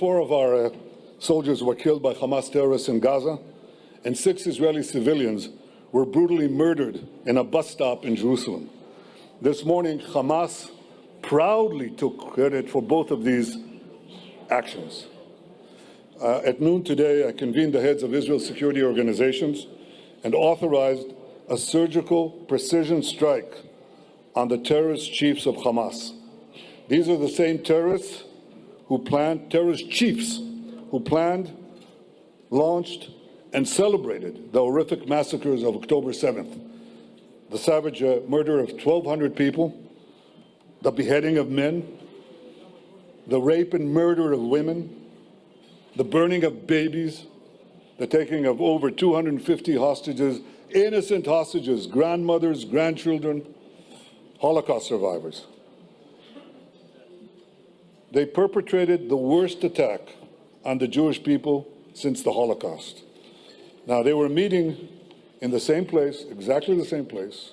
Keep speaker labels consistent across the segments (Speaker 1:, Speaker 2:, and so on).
Speaker 1: 4 of our soldiers were killed by Hamas terrorists in Gaza, and 6 Israeli civilians were brutally murdered in a bus stop in Jerusalem. This morning, Hamas proudly took credit for both of these actions. At noon today, I convened the heads of Israel's security organizations and authorized a surgical precision strike on the terrorist chiefs of Hamas. These are the same terrorist chiefs who planned, launched, and celebrated the horrific massacres of October 7th, the savage murder of 1,200 people, the beheading of men, the rape and murder of women, the burning of babies, the taking of over 250 hostages, innocent hostages, grandmothers, grandchildren, Holocaust survivors. They perpetrated the worst attack on the Jewish people since the Holocaust. Now, they were meeting in the same place, exactly the same place,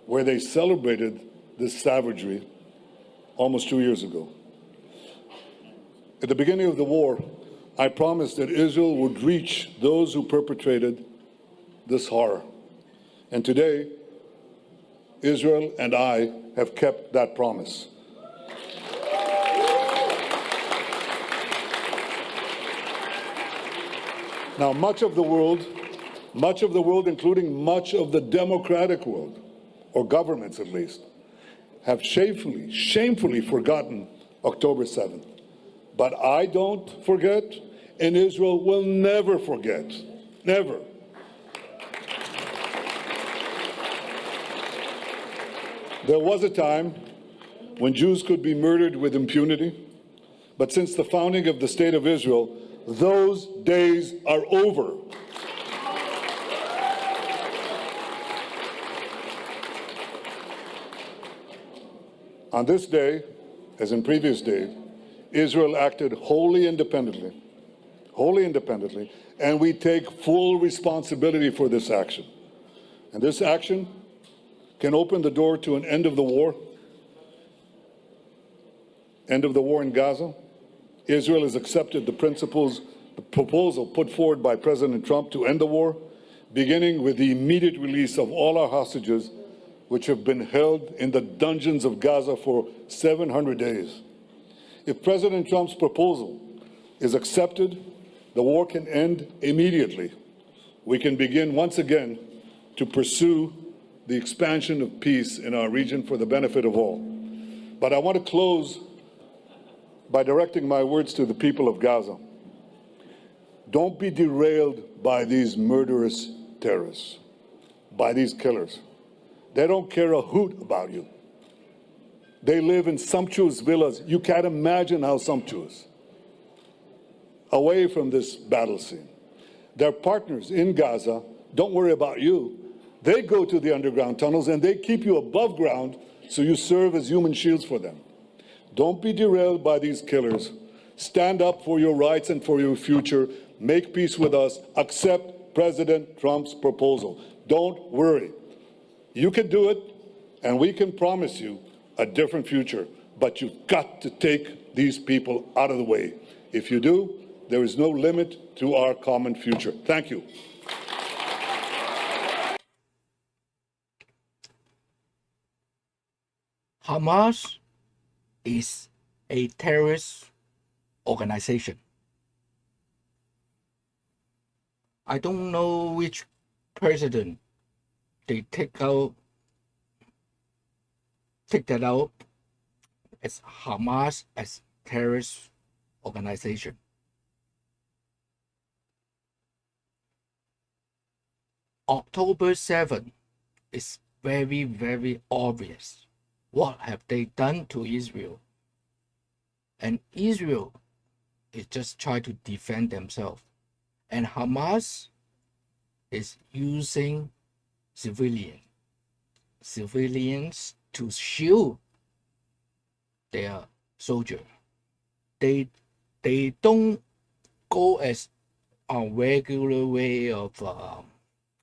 Speaker 1: where they celebrated this savagery almost 2 years ago. At the beginning of the war, I promised that Israel would reach those who perpetrated this horror. And today, Israel and I have kept that promise. Now, much of the world, including much of the democratic world, or governments at least, have shamefully forgotten October 7th. But I don't forget, and Israel will never forget. Never. There was a time when Jews could be murdered with impunity, but since the founding of the State of Israel, those days are over. On this day, as in previous days, Israel acted wholly independently, and we take full responsibility for this action. And this action can open the door to an end of the war in Gaza. Israel has accepted the proposal put forward by President Trump to end the war, beginning with the immediate release of all our hostages, which have been held in the dungeons of Gaza for 700 days. If President Trump's proposal is accepted, the war can end immediately. We can begin once again to pursue the expansion of peace in our region for the benefit of all. But I want to close by directing my words to the people of Gaza. Don't be derailed by these murderous terrorists, by these killers. They don't care a hoot about you. They live in sumptuous villas. You can't imagine how sumptuous. Away from this battle scene. Their partners in Gaza don't worry about you. They go to the underground tunnels and they keep you above ground so you serve as human shields for them. Don't be derailed by these killers. Stand up for your rights and for your future. Make peace with us. Accept President Trump's proposal. Don't worry. You can do it, and we can promise you a different future. But you've got to take these people out of the way. If you do, there is no limit to our common future. Thank you.
Speaker 2: Hamas is a terrorist organization. I don't know which president they take that out as Hamas as terrorist organization. October 7th is very, very obvious. What have they done to Israel? And Israel is just trying to defend themselves. And Hamas is using civilians to shield their soldier. They don't go as a regular way of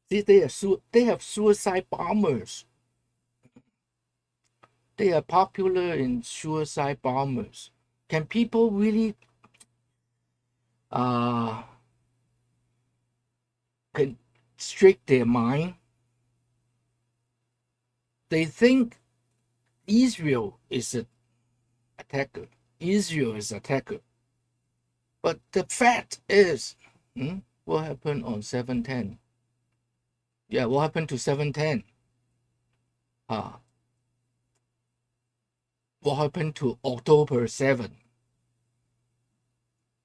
Speaker 2: they have suicide bombers. They are popular in suicide bombers. Can people really constrict their mind. They think Israel is an attacker. Israel is an attacker. But the fact is, what happened on 7/10? Yeah, what happened to 7/10? What happened to October 7?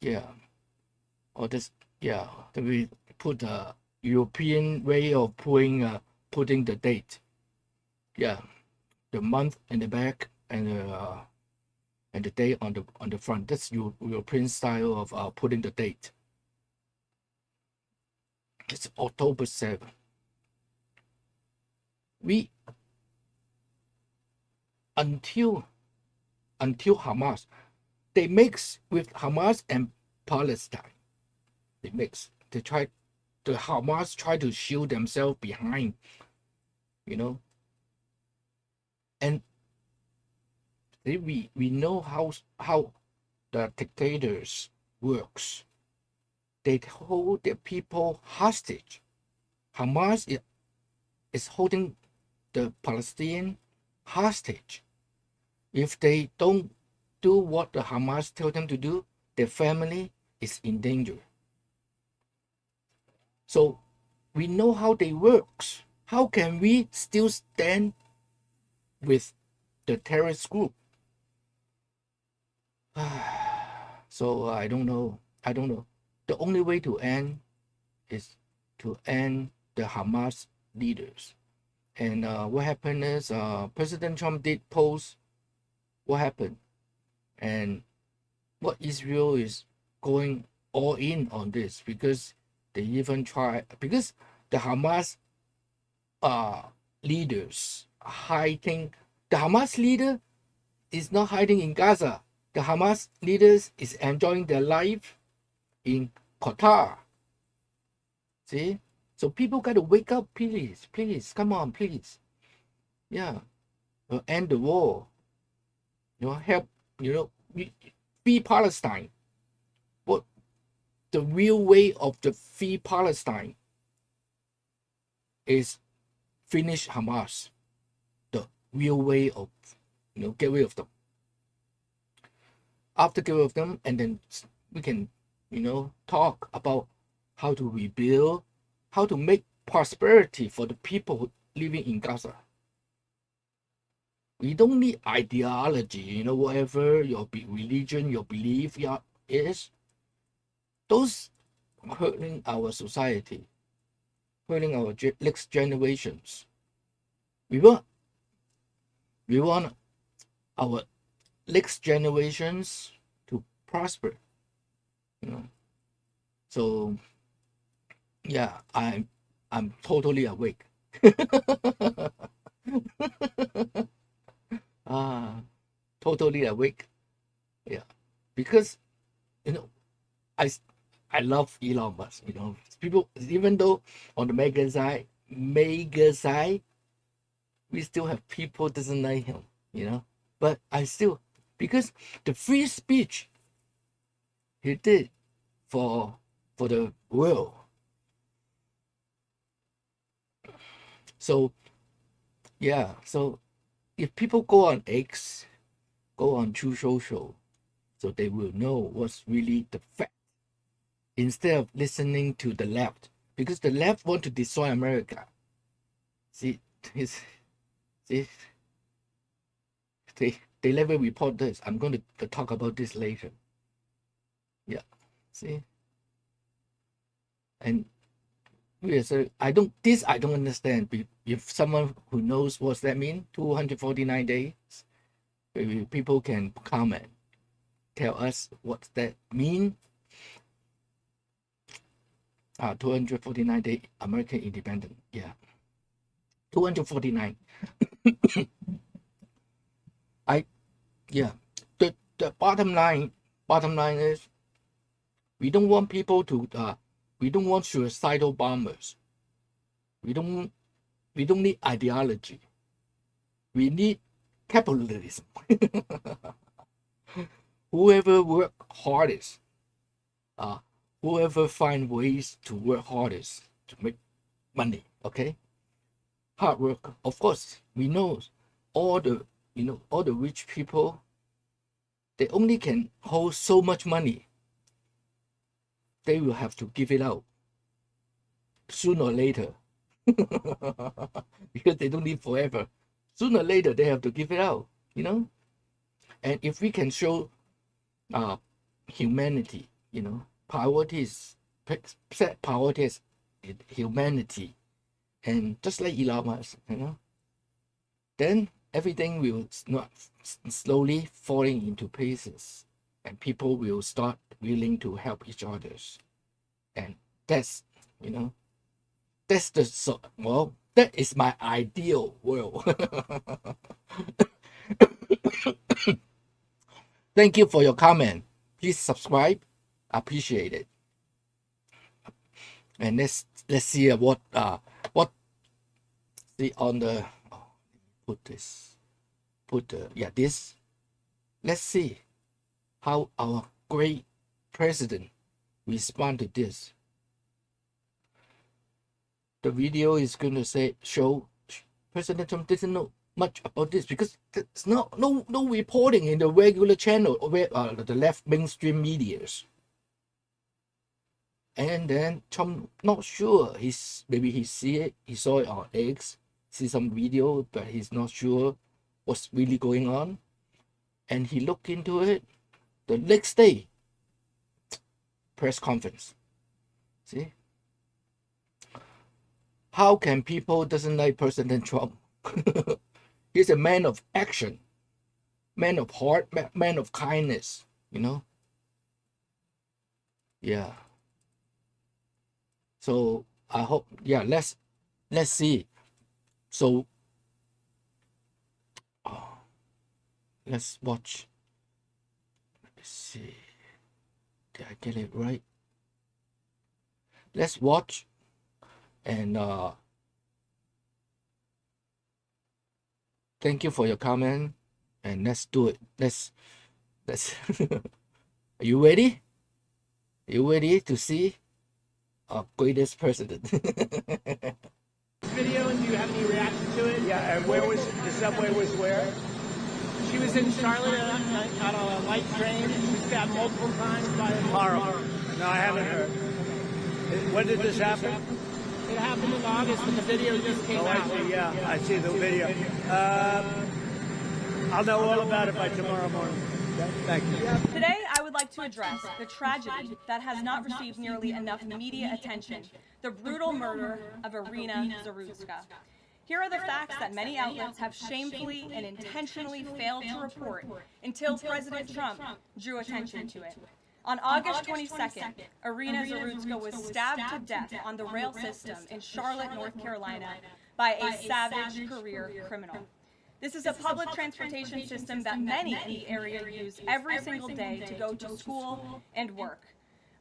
Speaker 2: Yeah, or this. Yeah, we put the European way of putting the date. Yeah, the month in the back and the day on the front. That's European style of putting the date. It's October 7. We until Hamas, they mix with Hamas and Palestine. They mix. The Hamas try to shield themselves behind, and we know how the dictators works. They hold their people hostage. Hamas is holding the Palestinian hostage. If they don't do what the Hamas tell them to do, their family is in danger. So we know how they work. How can we still stand with the terrorist group? So I don't know. The only way to end is to end the Hamas leaders. And what happened is President Trump did post what happened, and what Israel is going all in on this, because they even try, because the Hamas leaders are hiding. The Hamas leader is not hiding in Gaza. The Hamas leaders is enjoying their life in Qatar. See? So people got to wake up, please, come on, please. Yeah, end the war. Help, free Palestine. What the real way of the free Palestine is finish Hamas. The real way of, get rid of them. After get rid of them, and then we can, talk about how to rebuild, how to make prosperity for the people living in Gaza. We don't need ideology, whatever your religion, your belief is. Those hurting our society, hurting our next generations. We want our next generations to prosper. So yeah, I'm totally awake. Totally awake. Yeah, because I love Elon Musk. People, even though on the mega side, we still have people doesn't like him. But I still, because the free speech he did for the world. So yeah, so if people go on X, go on True Social, so they will know what's really the fact, instead of listening to the left, because the left want to destroy America. See, they never report this. I'm going to talk about this later. Yeah, see, and I don't understand. If someone who knows what that mean, 249 days, maybe people can comment, tell us what that mean. 249 day American independence. Yeah, 249. The bottom line is, we don't want people to we don't want suicidal bombers. We don't need ideology. We need capitalism. Whoever work hardest whoever find ways to work hardest to make money, okay? Hard work. Of course, we know all the rich people, they only can hold so much money. They will have to give it out sooner or later. Because they don't live forever. Sooner or later, they have to give it out, And if we can show humanity, priorities, set priorities in humanity, and just like Elon Musk, then everything will not slowly falling into places, and people will start willing to help each other, and that's that is my ideal world. Thank you for your comment. Please subscribe. I appreciate it. And let's see what see on the this. Let's see how our great president respond to this. The video is going to show President Trump doesn't know much about this because there's no reporting in the regular channel or the left mainstream medias. And then Trump not sure. Maybe he saw it on X, see some video, but he's not sure what's really going on. And he looked into it the next day. Press conference. See? How can people doesn't like President Trump? He's a man of action, man of heart, man of kindness, Yeah. So I hope, let's see. So let's watch. Let me see. Did I get it right? Let's watch. And thank you for your comment. And let's do it. Let's. Are you ready? Are you ready to see our greatest president?
Speaker 3: Video, and do you have any reaction to it?
Speaker 4: Yeah, and where was the subway? Was where?
Speaker 3: She was in Charlotte on a light train, and she was stabbed multiple times by a
Speaker 4: Horrible. No, I haven't heard. When did this happen?
Speaker 3: It happened in August, but the video just came out.
Speaker 4: Yeah, I see the video. I'll know all about it by tomorrow morning. Thank you.
Speaker 5: Today, I would like to address the tragedy that has not received nearly enough media attention, the brutal murder of Irina Zarutska. Here are the facts that many outlets have shamefully and intentionally failed to report until President Trump drew attention to it. On August 22nd, Irina Zarutska was stabbed to death on the rail system in Charlotte, North Carolina, by a savage career criminal. This is a public transportation system that many in the area use every single day to go to school and work.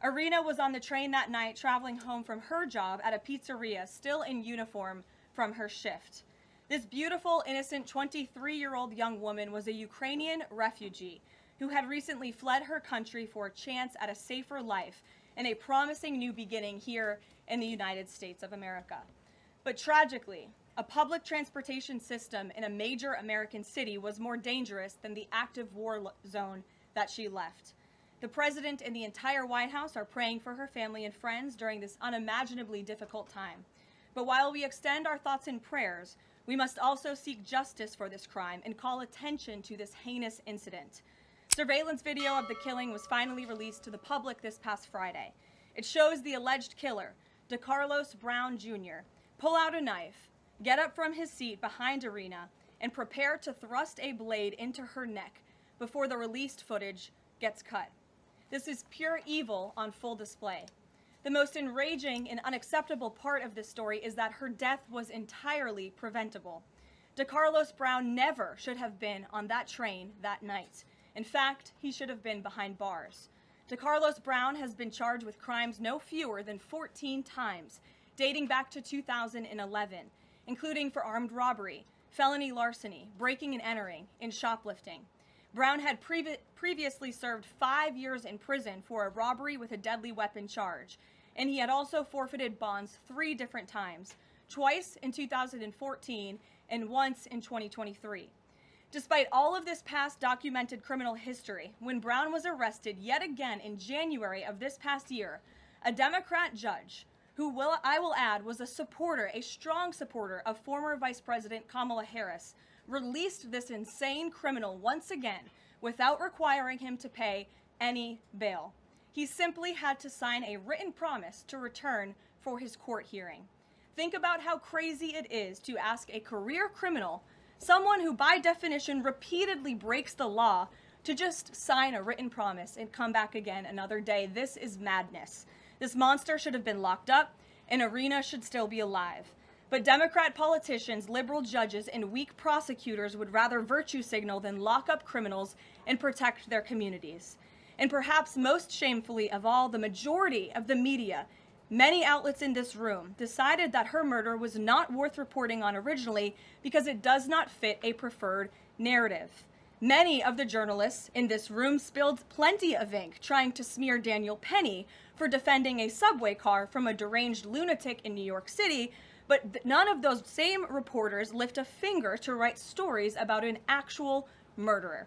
Speaker 5: Irina was on the train that night traveling home from her job at a pizzeria, still in uniform from her shift. This beautiful, innocent 23-year-old young woman was a Ukrainian refugee who had recently fled her country for a chance at a safer life and a promising new beginning here in the United States of America. But tragically, a public transportation system in a major American city was more dangerous than the active war zone that she left. The president and the entire White House are praying for her family and friends during this unimaginably difficult time. But while we extend our thoughts and prayers, we must also seek justice for this crime and call attention to this heinous incident. Surveillance video of the killing was finally released to the public this past Friday. It shows the alleged killer, DeCarlos Brown Jr., pull out a knife, get up from his seat behind Irina, and prepare to thrust a blade into her neck before the released footage gets cut. This is pure evil on full display. The most enraging and unacceptable part of this story is that her death was entirely preventable. DeCarlos Brown never should have been on that train that night. In fact, he should have been behind bars. DeCarlos Brown has been charged with crimes no fewer than 14 times, dating back to 2011, including for armed robbery, felony larceny, breaking and entering, and shoplifting. Brown had previously served 5 years in prison for a robbery with a deadly weapon charge, and he had also forfeited bonds 3 different times, twice in 2014 and once in 2023. Despite all of this past documented criminal history, when Brown was arrested yet again in January of this past year, a Democrat judge, who I will add was a strong supporter of former Vice President Kamala Harris, released this insane criminal once again without requiring him to pay any bail. He simply had to sign a written promise to return for his court hearing. Think about how crazy it is to ask a career criminal, someone who by definition repeatedly breaks the law, to just sign a written promise and come back again another day. This is madness. This monster should have been locked up, and Arena should still be alive. But Democrat politicians, liberal judges, and weak prosecutors would rather virtue signal than lock up criminals and protect their communities. And perhaps most shamefully of all, the majority of the media, many outlets in this room, decided that her murder was not worth reporting on originally because it does not fit a preferred narrative. Many of the journalists in this room spilled plenty of ink trying to smear Daniel Penny for defending a subway car from a deranged lunatic in New York City, but none of those same reporters lift a finger to write stories about an actual murderer.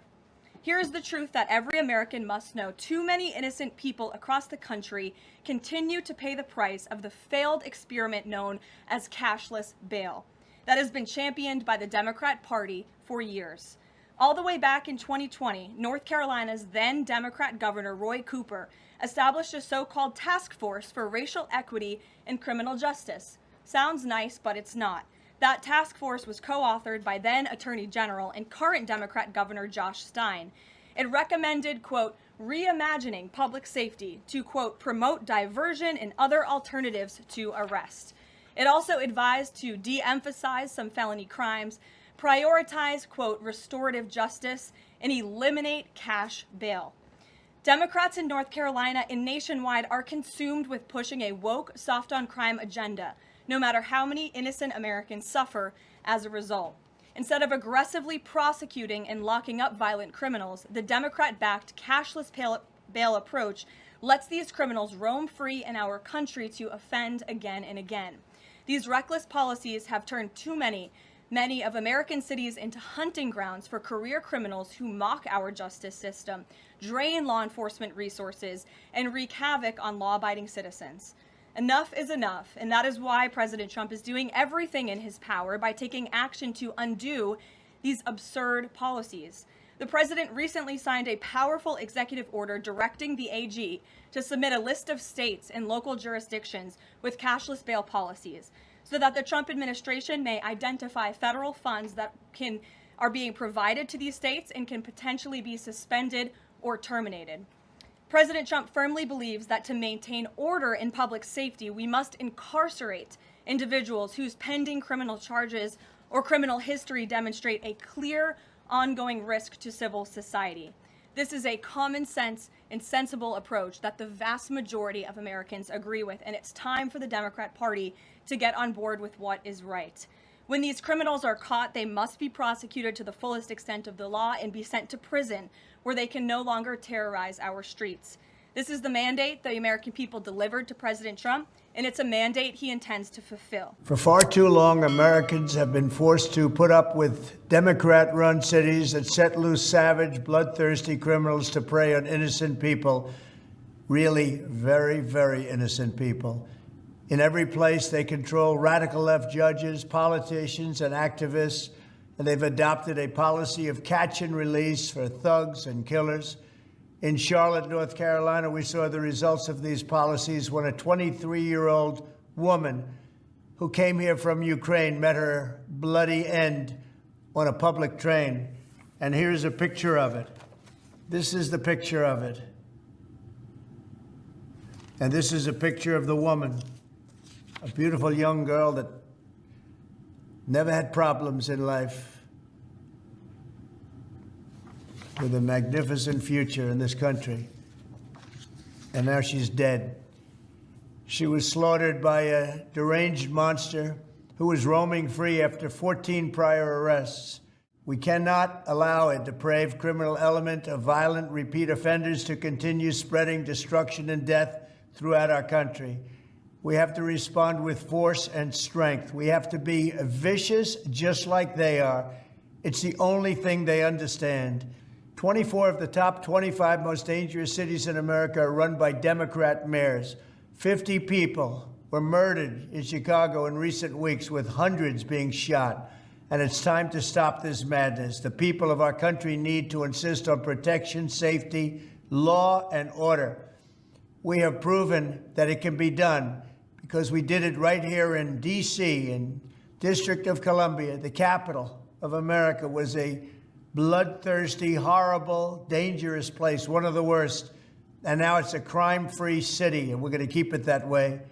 Speaker 5: Here's the truth that every American must know. Too many innocent people across the country continue to pay the price of the failed experiment known as cashless bail that has been championed by the Democrat Party for years. All the way back in 2020, North Carolina's then Democrat Governor Roy Cooper established a so-called task force for racial equity and criminal justice. Sounds nice, but it's not. That task force was co-authored by then Attorney General and current Democrat Governor Josh Stein. It recommended, quote, reimagining public safety to, quote, promote diversion and other alternatives to arrest. It also advised to de-emphasize some felony crimes, prioritize, quote, restorative justice, and eliminate cash bail. Democrats in North Carolina and nationwide are consumed with pushing a woke, soft-on-crime agenda, no matter how many innocent Americans suffer as a result. Instead of aggressively prosecuting and locking up violent criminals, the Democrat-backed cashless bail approach lets these criminals roam free in our country to offend again and again. These reckless policies have turned too many of American cities into hunting grounds for career criminals who mock our justice system, drain law enforcement resources, and wreak havoc on law-abiding citizens. Enough is enough, and that is why President Trump is doing everything in his power by taking action to undo these absurd policies. The president recently signed a powerful executive order directing the AG to submit a list of states and local jurisdictions with cashless bail policies so that the Trump administration may identify federal funds that are being provided to these states and can potentially be suspended or terminated. President Trump firmly believes that to maintain order in public safety, we must incarcerate individuals whose pending criminal charges or criminal history demonstrate a clear, ongoing risk to civil society. This is a common sense and sensible approach that the vast majority of Americans agree with, and it's time for the Democrat Party to get on board with what is right. When these criminals are caught, they must be prosecuted to the fullest extent of the law and be sent to prison, where they can no longer terrorize our streets. This is the mandate the American people delivered to President Trump, and it's a mandate he intends to fulfill.
Speaker 6: For far too long, Americans have been forced to put up with Democrat-run cities that set loose savage, bloodthirsty criminals to prey on innocent people, really very, very innocent people. In every place, they control radical left judges, politicians, and activists, and they've adopted a policy of catch and release for thugs and killers. In Charlotte, North Carolina, we saw the results of these policies when a 23-year-old woman who came here from Ukraine met her bloody end on a public train. And here's a picture of it. This is the picture of it. And this is a picture of the woman, a beautiful young girl that never had problems in life, with a magnificent future in this country. And now she's dead. She was slaughtered by a deranged monster who was roaming free after 14 prior arrests. We cannot allow a depraved criminal element of violent repeat offenders to continue spreading destruction and death throughout our country. We have to respond with force and strength. We have to be vicious just like they are. It's the only thing they understand. 24 of the top 25 most dangerous cities in America are run by Democrat mayors. 50 people were murdered in Chicago in recent weeks, with hundreds being shot. And it's time to stop this madness. The people of our country need to insist on protection, safety, law, and order. We have proven that it can be done because we did it right here in D.C., in District of Columbia. The capital of America was a bloodthirsty, horrible, dangerous place, one of the worst. And now it's a crime-free city, and we're going to keep it that way.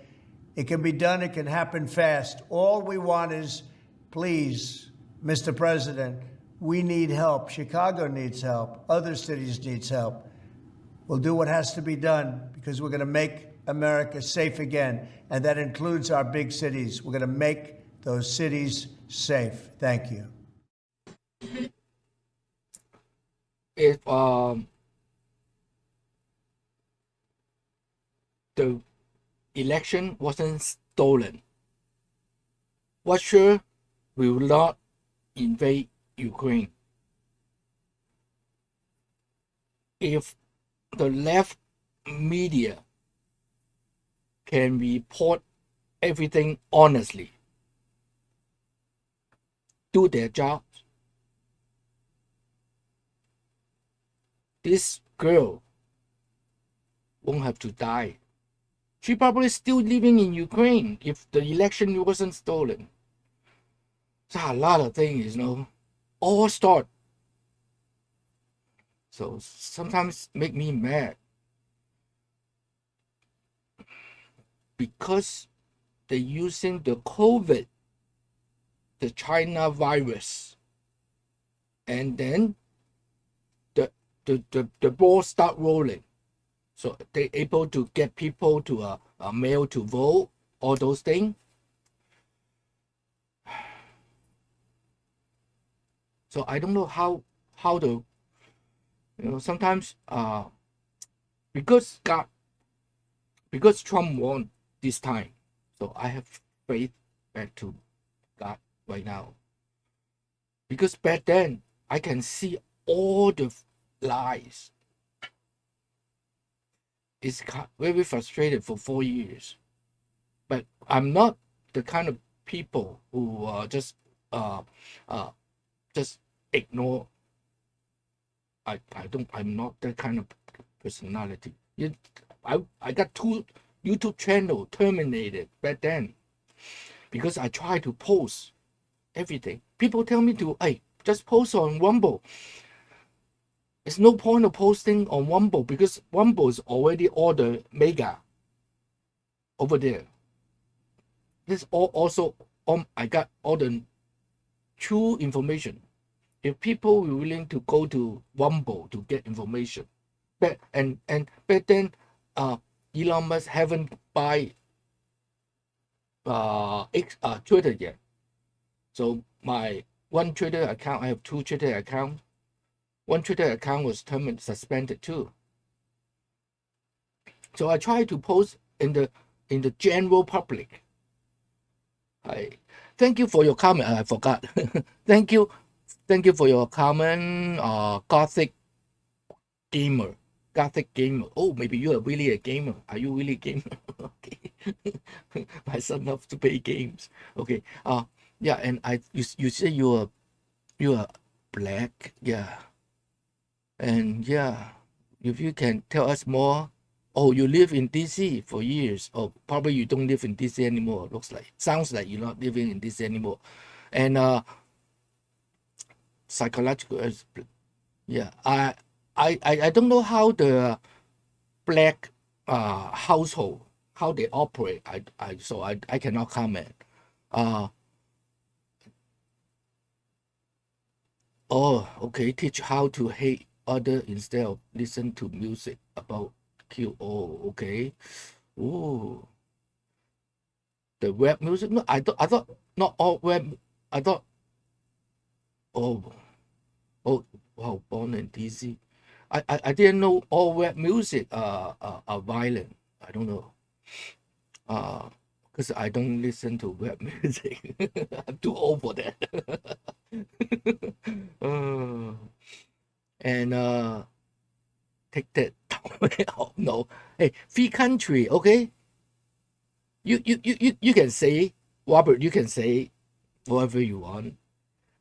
Speaker 6: It can be done. It can happen fast. All we want is, please, Mr. President, we need help. Chicago needs help. Other cities need help. We'll do what has to be done because we're going to make America safe again, and that includes our big cities. We're going to make those cities safe. Thank you.
Speaker 2: If the election wasn't stolen, Russia will not invade Ukraine. If the left media can report everything honestly, do their jobs, this girl won't have to die. She probably still living in Ukraine if the election wasn't stolen. So a lot of things, all start. So sometimes make me mad because they're using the COVID, the China virus, and then the ball start rolling. So they're able to get people to mail to vote, all those things. So I don't know how to, sometimes because Trump won this time, so I have faith back to God right now. Because back then I can see all the lies. It's very frustrated for 4 years, but I'm not the kind of people who just ignore. I'm not that kind of personality. I got 2 YouTube channels terminated back then because I tried to post everything. People tell me to, hey, just post on Rumble. There's no point of posting on Rumble because Rumble is already all the mega over there. This also I got all the true information. If people were willing to go to Rumble to get information, back then, Elon Musk haven't buy Twitter yet. So my one Twitter account, I have 2 Twitter accounts. One Twitter account was suspended too. So I try to post in the general public. Thank you for your comment. I forgot. Thank you for your comment. Gothic gamer. Oh, maybe you are really a gamer. Are you really a gamer? Okay. My son loves to play games. Okay. Yeah, and you say you are black. Yeah. And yeah, if you can tell us more. Oh, you live in DC for years. Oh, probably you don't live in DC anymore. Sounds like you're not living in DC anymore. And psychological, yeah. I don't know how the black household, how they operate. So I cannot comment. Oh, okay. Teach how to hate other instead of listen to music about kill. Oh, okay. Oh, the rap music. No, I thought not all rap. I thought. Oh, Oh, wow, born in DC. I didn't know all rap music are violent. I don't know. Because I don't listen to rap music. I'm too old for that. And take that oh, no. Hey, free country, okay? You can say, Robert, you can say whatever you want.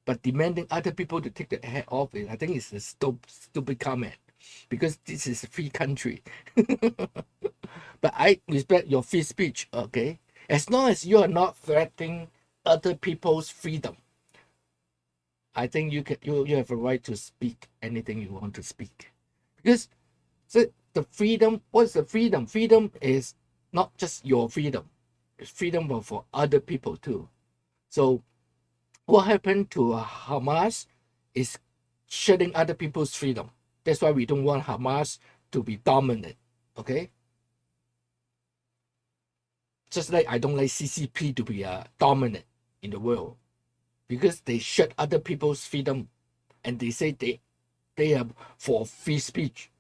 Speaker 2: But demanding other people to take the hat off, I think it's a stupid comment. Because this is a free country. But I respect your free speech, okay? As long as you are not threatening other people's freedom, I think you have a right to speak anything you want to speak. Because the freedom, what's the freedom? Freedom is not just your freedom. It's freedom for other people too. So what happened to Hamas is shutting other people's freedom. That's why we don't want Hamas to be dominant, okay? Just like I don't like CCP to be dominant in the world, because they shut other people's freedom, and they say they are for free speech.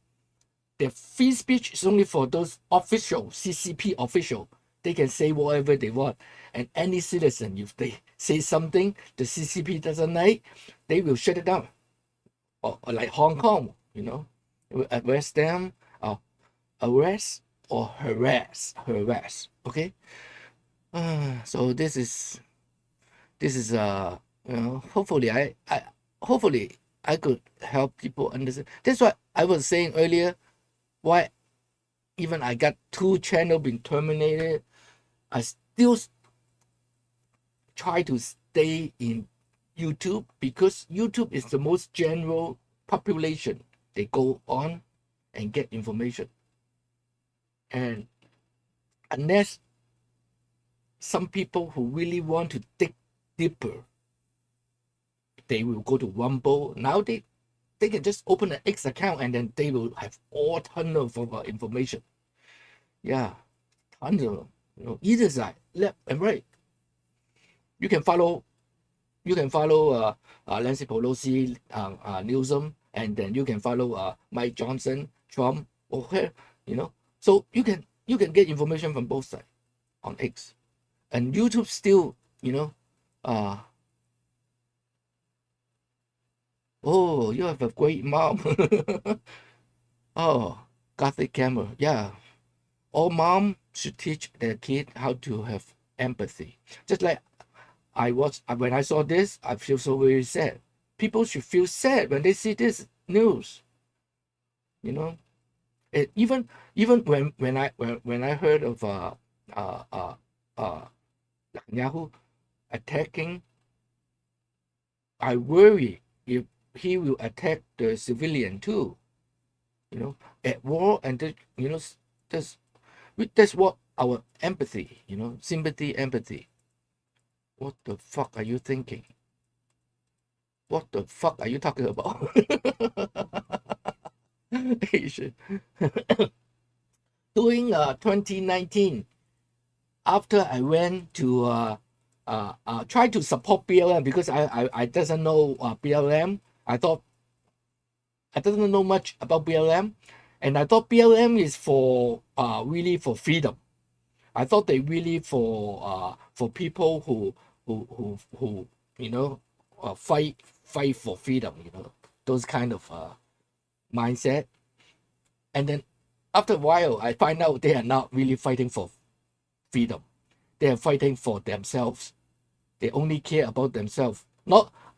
Speaker 2: The free speech is only for those official, CCP official. They can say whatever they want, and any citizen, if they say something the CCP doesn't like, they will shut it down. Or like Hong Kong, you know, arrest them, arrest or harass, okay? So this is you know, hopefully I could help people understand. That's what I was saying earlier, why even I got 2 channels being terminated, I still try to stay in YouTube, because YouTube is the most general population. They go on and get information. And unless some people who really want to dig deeper, they will go to Rumble. Now they can just open an X account, and then they will have all tons of information. Yeah, tons of them. You know, either side, left and right. You can follow Nancy Pelosi, Newsom, and then you can follow Mike Johnson, Trump, okay, you know. So you can get information from both sides on X, and YouTube still, you know, oh, you have a great mom. Oh, Gothic camera, yeah. All mom should teach their kid how to have empathy. Just like when I saw this, I feel so very sad. People should feel sad when they see this news. You know, even when I heard of Netanyahu attacking, I worry if he will attack the civilian too. You know, at war, and you know, that's what our empathy, you know, sympathy, empathy. What the fuck are you thinking? What the fuck are you talking about? During 2019, after I went to try to support BLM, because I doesn't know BLM. I doesn't know much about BLM, and I thought BLM is for really for freedom. I thought they really for people who you know, fight for freedom, you know, those kind of mindset. And then after a while, I find out they are not really fighting for freedom. They are fighting for themselves. They only care about themselves.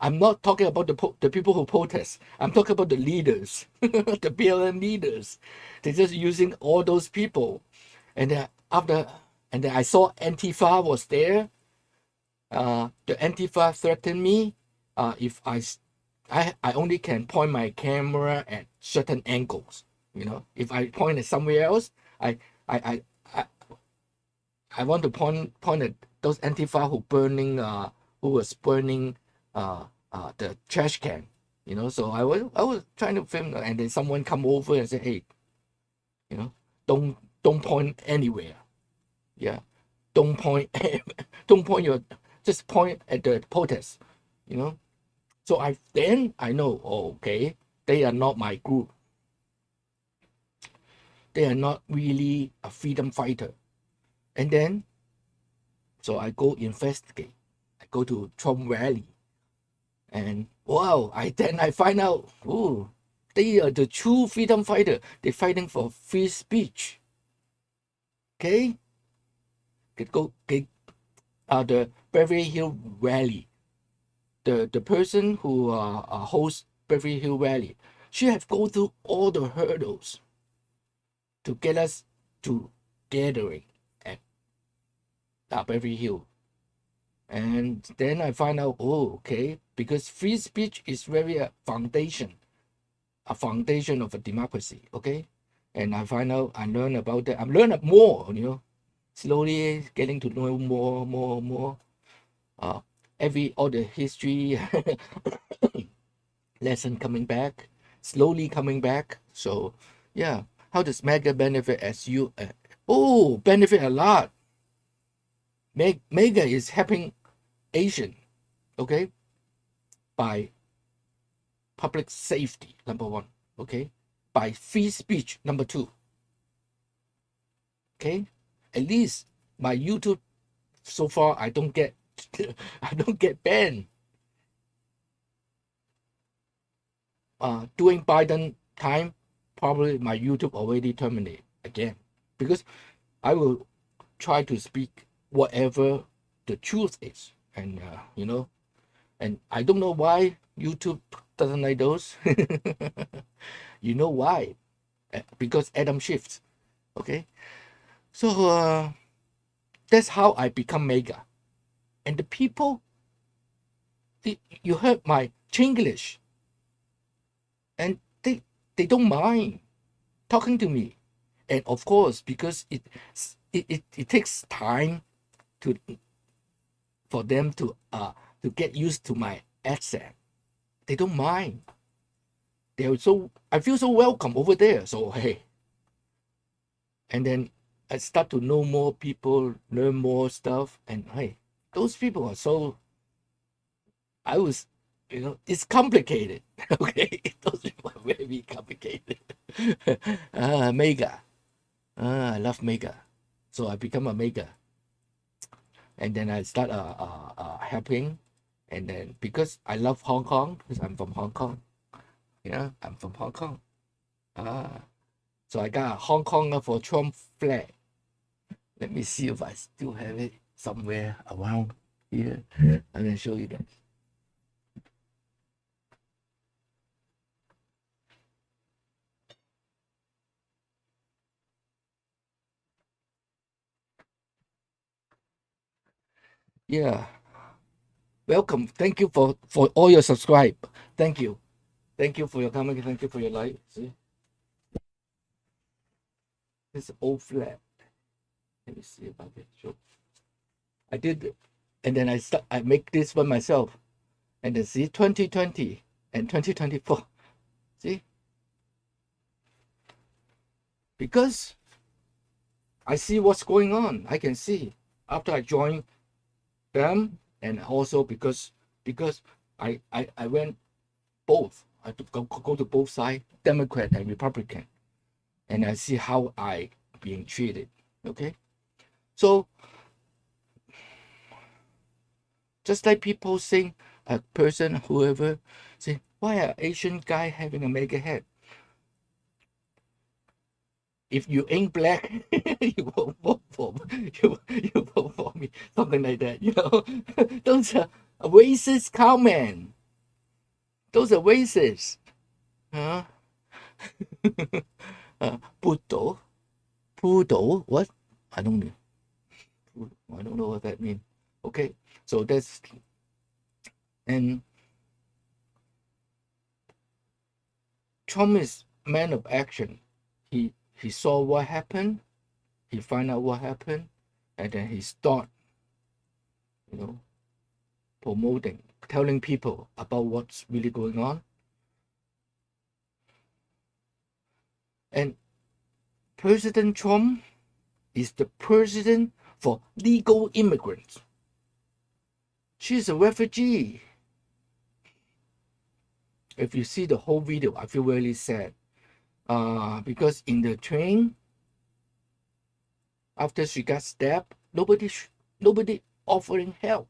Speaker 2: I'm not talking about the people who protest. I'm talking about the leaders, the BLM leaders. They're just using all those people. And then I saw Antifa was there. The Antifa threatened me if I only can point my camera at certain angles. You know, if I point it somewhere else, I want to point at those Antifa who was burning the trash can. You know, so I was trying to film, and then someone come over and say, hey, you know, don't point anywhere. Yeah, don't point your, just point at the protest. You know, So then I know, okay, they are not my group. They are not really a freedom fighter. And then, so I go investigate. I go to Trump rally. And wow, then I find out, they are the true freedom fighter. They're fighting for free speech. Okay? The Beverly Hill rally. The person who hosts Beverly Hill rally, she have go through all the hurdles to get us to gathering at Beverly Hill. And then I find out, okay, because free speech is very a foundation of a democracy, okay? And I find out, I learn about that. I'm learning more, slowly getting to know more. All the history lesson coming back, slowly coming back. So yeah, how does MAGA benefit as you? Benefit a lot. MAGA is helping Asian, okay, by public safety, number one, okay, by free speech, number two, okay. At least my YouTube so far I don't get banned. During Biden time, probably my YouTube already terminated again, because I will try to speak whatever the truth is. And and I don't know why YouTube doesn't like those. You know why? Because Adam Schiff. Okay, so that's how I become MAGA. And the people, you heard my Chinglish, and they don't mind talking to me. And of course, because it takes time for them to get used to my accent. They don't mind. I feel so welcome over there. So hey, and then I start to know more people, learn more stuff, and hey, those people are so. It's complicated. Okay, those people are very complicated. MAGA. I love MAGA, so I become a MAGA. And then I start helping, and then because I love Hong Kong, because I'm from Hong Kong. Yeah, I'm from Hong Kong. So I got a Hong Kong for Trump flag. Let me see if I still have it somewhere around here. I'm gonna show you guys. Yeah, welcome. Thank you for all your subscribe. Thank you for your comment. Thank you for your like. See, this old flag. Let me see if I can show. I did it, and then I make this one myself, and then see 2020 and 2024. See, because I see what's going on. I can see after I join them, and also because I went both. I had to go to both sides, Democrat and Republican, and I see how I being treated. Okay, so just like people saying, a person, whoever, say, why are Asian guy having a MAGA head? If you ain't black, you won't vote for me. You vote for me, something like that. Those are racist comment. Those are racist. Huh? Poodle, what? I don't know what that means. Okay, so that's, and Trump is man of action. He saw what happened, he found out what happened, and then he start, promoting, telling people about what's really going on. And President Trump is the president for legal immigrants. She's a refugee. if you see the whole video, I feel really sad. Because in the train, after she got stabbed, nobody offering help.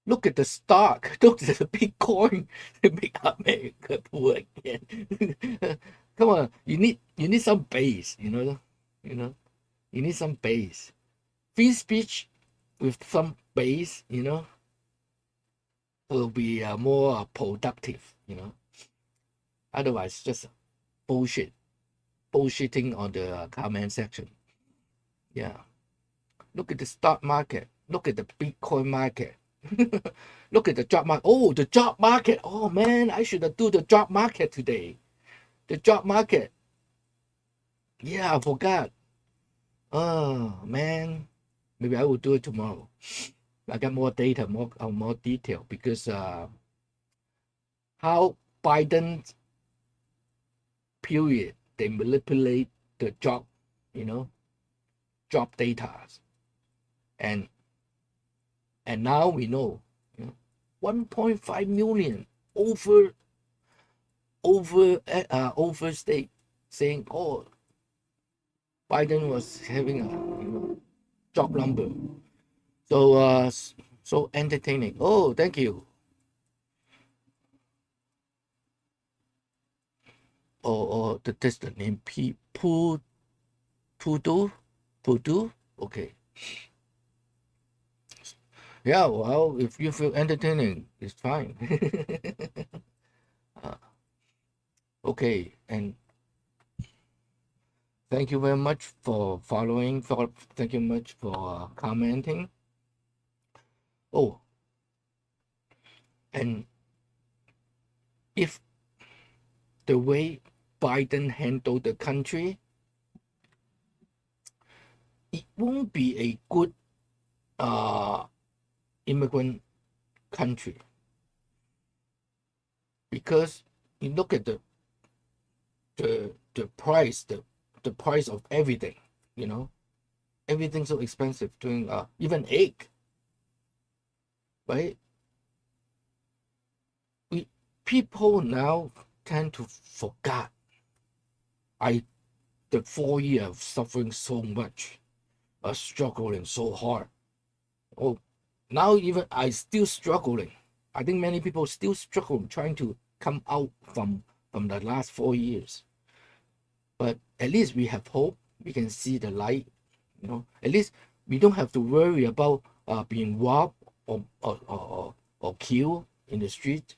Speaker 2: Look at the stock. Look at the Bitcoin. Make America poor again. Come on, you need some base. You know, you need some base. Free speech with some base, will be more productive. Otherwise, just bullshitting on the comment section. Yeah. Look at the stock market. Look at the Bitcoin market. Look at the job market. Oh, the job market. Oh man, I should have do the job market today. The job market. Yeah, I forgot. Oh man, maybe I will do it tomorrow. I got more data, more detail, because how Biden's period they manipulate the job, job data, and now we know, 1.5 million overstate, saying, oh, Biden was having a job number. So entertaining. Oh, thank you. That's the name. Pudu. Okay. Yeah, well, if you feel entertaining, it's fine. Okay, and thank you very much for following. Thank you much for commenting. Oh, and if the way Biden handled the country, it won't be a good immigrant country, because you look at the price, the price of everything, everything's so expensive, doing even egg, right? People now tend to forget the 4 years of suffering so much, struggling so hard. Oh, now even I still struggling. I think many people still struggle trying to come out from the last 4 years. But at least we have hope. We can see the light. At least we don't have to worry about being robbed or killed in the street.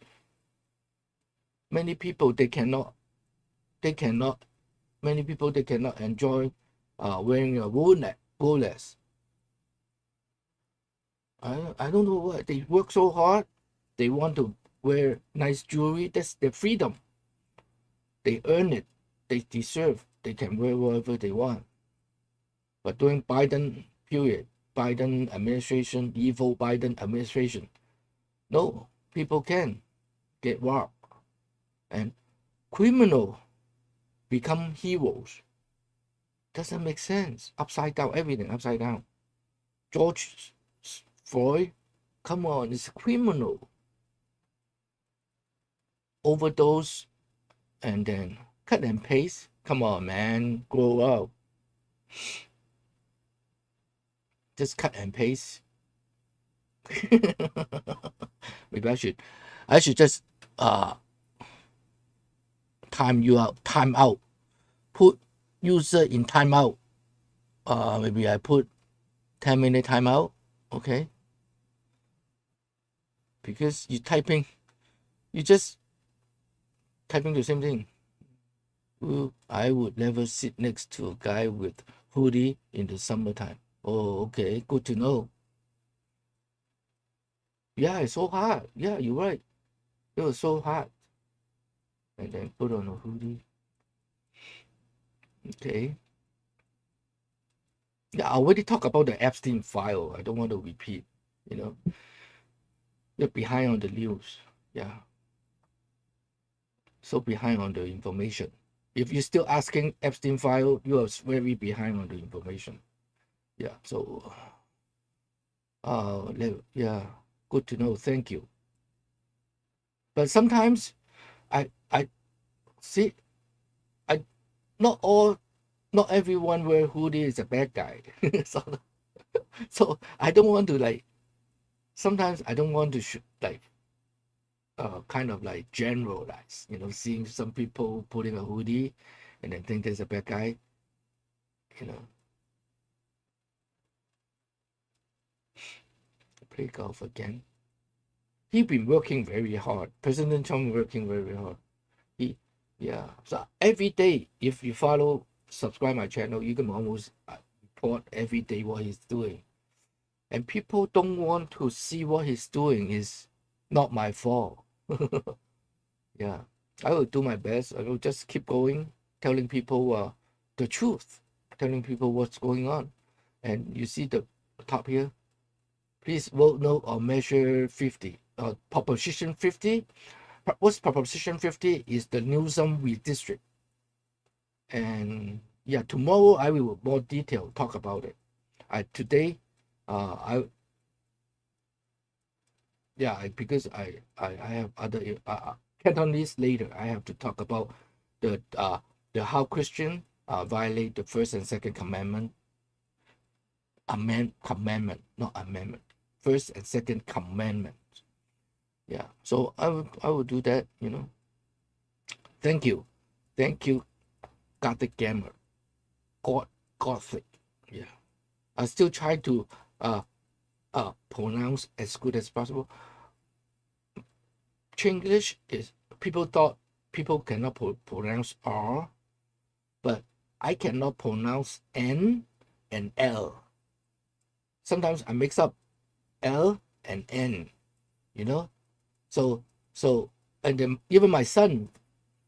Speaker 2: Many people they cannot enjoy wearing a Rolex. I don't know why. They work so hard. They want to wear nice jewelry. That's their freedom. They earn it. They deserve. They can wear whatever they want. But during Biden period, Biden administration, evil Biden administration, no, people can get robbed. And criminals become heroes. Doesn't make sense. Upside down, everything upside down. George Floyd, come on, it's a criminal. Overdose and then cut and paste. Come on, man, grow up. Just cut and paste. Maybe I should just time out. Put user in timeout. Maybe I put 10-minute timeout. Okay. Because you just typing the same thing. I would never sit next to a guy with hoodie in the summertime. Oh, okay, good to know. Yeah, it's so hard. Yeah, you're right. It was so hard. And then put on a hoodie. Okay. Yeah, I already talked about the Epstein file. I don't want to repeat. You're behind on the news. Yeah. So behind on the information. if you're still asking Epstein file, you are very behind on the information. Yeah, so yeah, good to know. Thank you. But sometimes I see, not everyone wear hoodie is a bad guy. so I don't want to like. Sometimes I don't want to like kind of like generalize, you know, seeing some people putting a hoodie and then think there's a bad guy, you know. Play golf again. He's been working very hard. President Trump working very hard. Yeah. So every day, if you subscribe my channel, you can almost report every day what he's doing. And people don't want to see what he's doing. Is not my fault. Yeah, I will do my best. I will just keep going, telling people the truth, telling people what's going on. And you see the top here. Please vote no on Measure 50. Proposition 50. What's Proposition 50? Is the Newsom redistrict. And yeah, tomorrow I will more detail talk about it. Today, because I have other Cantonese later. I have to talk about the how Christian violate the first and second commandment. Commandment, not amendment. First and second commandment. Yeah. So I will do that. You know. Thank you, Gothic Gamer. Gothic. Yeah. I still try to pronounce as good as possible. Chinglish is, people thought people cannot pronounce R, but I cannot pronounce N and L. Sometimes I mix up L and N, you know. So and then even my son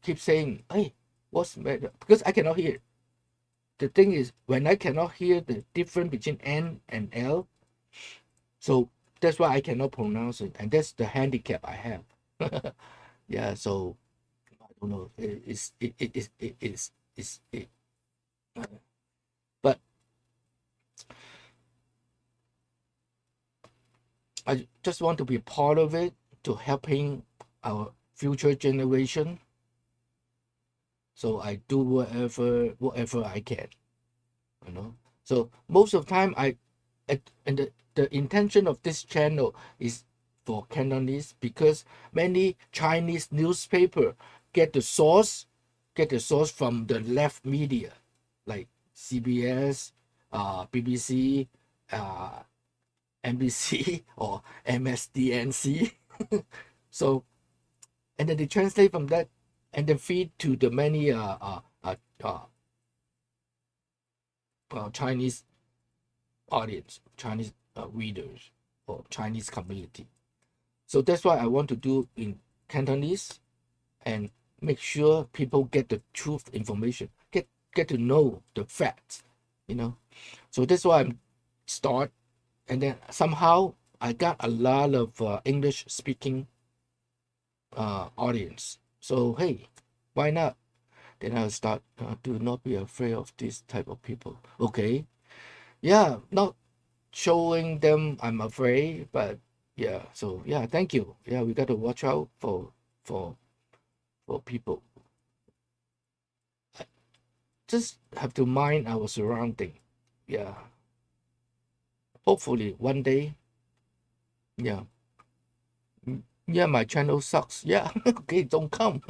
Speaker 2: keeps saying, "Hey, what's the matter?" Because I cannot hear. The thing is, when I cannot hear the difference between N and L, so that's why I cannot pronounce it, and that's the handicap I have. Yeah, so I don't know. But I just want to be part of it, to helping our future generation. So I do whatever I can, you know. So most of the time and the intention of this channel is for Cantonese, because many Chinese newspaper get the source from the left media, like CBS, BBC, NBC, or MSDNC. So, and then they translate from that and then feed to the many Chinese audience, Chinese readers, or Chinese community. So that's why I want to do in Cantonese and make sure people get the truth information, get to know the facts, you know. So that's why I'm start, and then somehow I got a lot of English speaking audience. So hey, why not? Then I'll start. Do not be afraid of this type of people. Okay, yeah, not showing them I'm afraid, but yeah. So yeah, thank you. Yeah, we got to watch out for people. Just have to mind our surrounding. Yeah. Hopefully one day. Yeah. Yeah, my channel sucks. Yeah. Okay, don't come.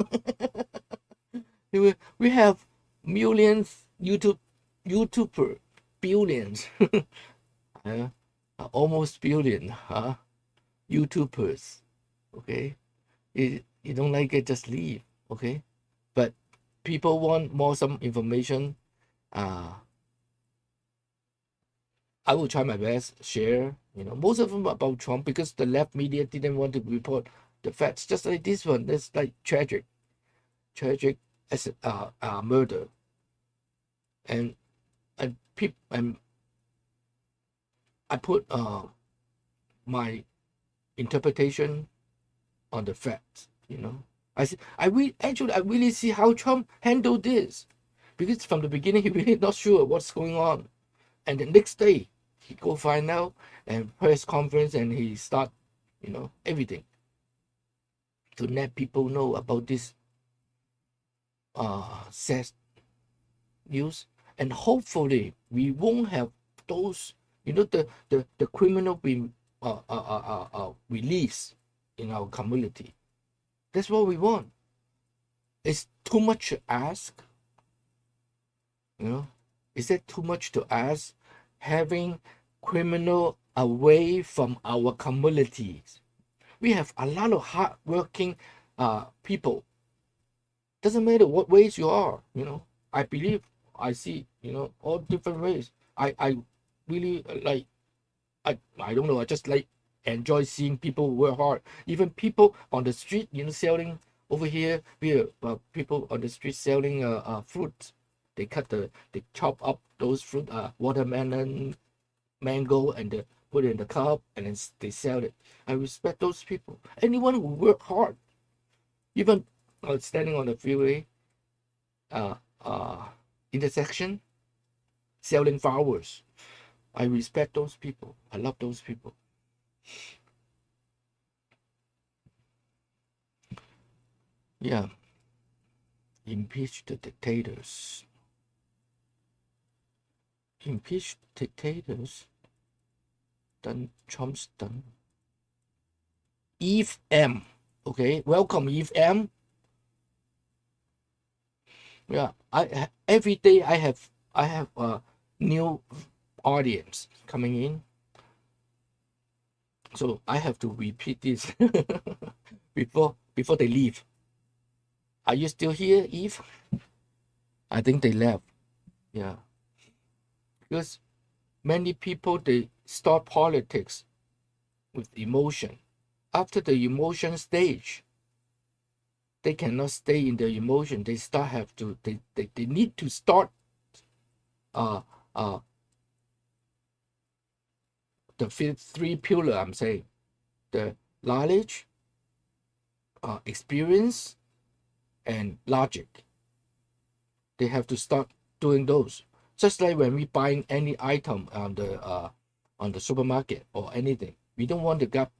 Speaker 2: We have millions YouTuber, billions. Almost billion, YouTubers. Okay. You don't like it, just leave. Okay. But people want some information. I will try my best, share, you know, most of them about Trump, because the left media didn't want to report the facts. Just like this one, that's like tragic as murder. And I put my interpretation on the facts, you know. I really see how Trump handled this, because from the beginning he really not sure what's going on, and the next day he go find out and press conference and he start, everything to let people know about this sad news, and hopefully we won't have those, the criminal being released in our community. That's what we want. It's too much to ask. Is that too much to ask? Having criminal away from our communities. We have a lot of hardworking people. Doesn't matter what ways you are. I believe I see all different ways. I really like. I don't know. I just like enjoy seeing people work hard. Even people on the street, selling over here. People on the street selling fruit. They chop up those fruit, watermelon, mango, and put it in the cup, and then they sell it. I respect those people. Anyone who work hard, even standing on the freeway, intersection, selling flowers. I respect those people. I love those people. Yeah. Impeach the dictators. Impeach dictators. Done. Trump's done. Eve M. Okay. Welcome, Eve M. Yeah. Every day I have a new audience coming in, so I have to repeat this before they leave. Are you still here, Eve? I think they left. Yeah, because many people, they start politics with emotion. After the emotion stage, they cannot stay in the emotion. They need to start the three pillar, I'm saying, the knowledge, experience, and logic. They have to start doing those. Just like when we buying any item on the supermarket or anything, we don't want to get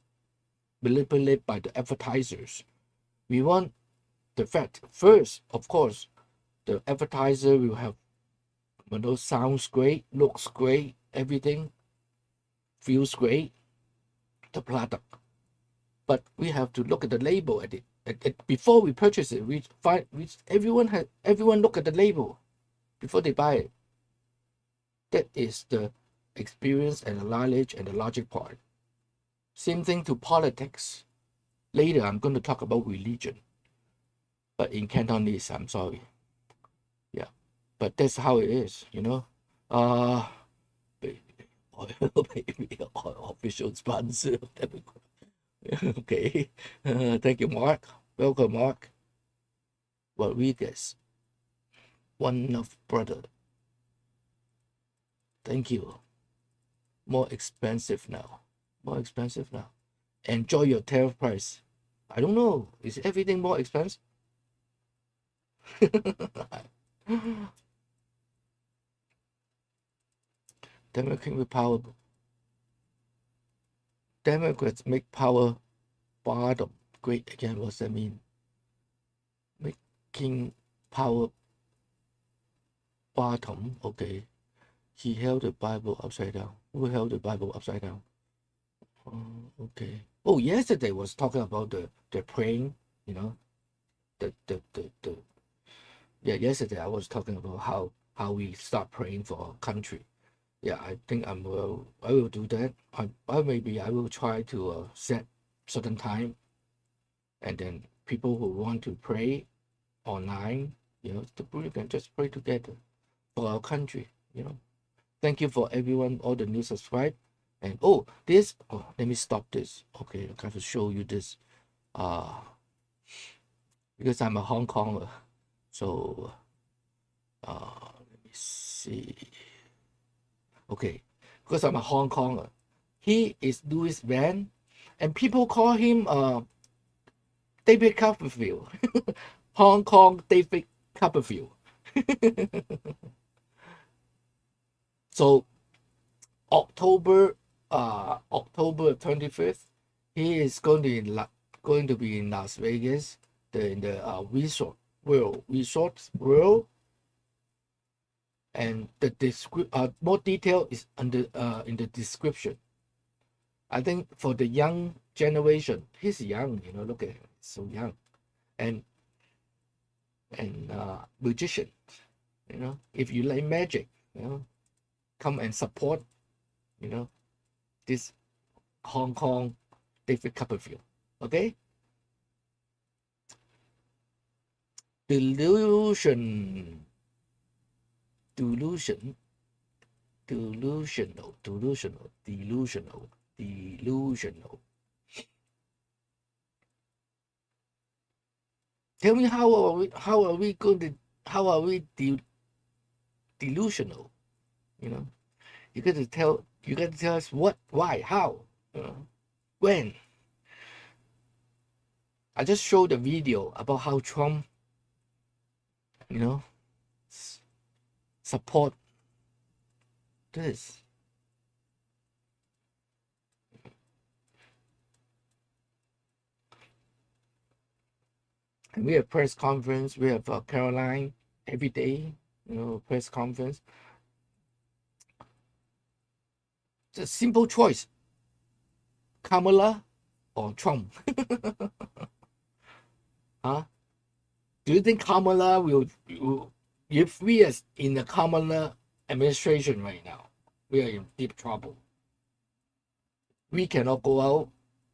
Speaker 2: manipulated by the advertisers. We want the fact first. Of course, the advertiser will have, sounds great, looks great, everything feels great, the product. But we have to look at the label at it. Before we purchase it. Everyone look at the label before they buy it. That is the experience and the knowledge and the logic part. Same thing to politics. Later, I'm going to talk about religion, but in Cantonese, I'm sorry. Yeah, but that's how it is, Baby, official sponsor. Okay. Thank you, Mark. Welcome, Mark. Rodriguez. One of brother. Thank you. More expensive now. Enjoy your tariff price. I don't know. Is everything more expensive? Democrats make power bottom great again. What's that mean? Making power bottom. Okay. He held the Bible upside down. Who held the Bible upside down? Okay. Oh, yesterday was talking about the praying. Yesterday I was talking about how we start praying for our country. Yeah, I think I will do that. Maybe I will try to set certain time, and then people who want to pray online, we can just pray together for our country. Thank you for everyone, all the new subscribe. And let me stop this. Okay, I have to show you this. Because I'm a Hong Konger, so let me see. Okay, because I'm a Hong Konger. He is Louis Van, and people call him David Copperfield. Hong Kong David Copperfield. So October 25th, he is going to be in Las Vegas, in the Resort World, and the more detail is under in the description. I think for the young generation, he's young, look at him, so young, and magician, if you like magic, come and support, this Hong Kong David Copperfield. Okay. Delusional. Tell me how are we delusional? You got to tell us what, why, how, when. I just showed a video about how Trump, support this. And we have press conference. We have Caroline every day, press conference. It's a simple choice: Kamala or Trump. Huh? Do you think Kamala will, if we are in the Kamala administration right now, we are in deep trouble. We cannot go out.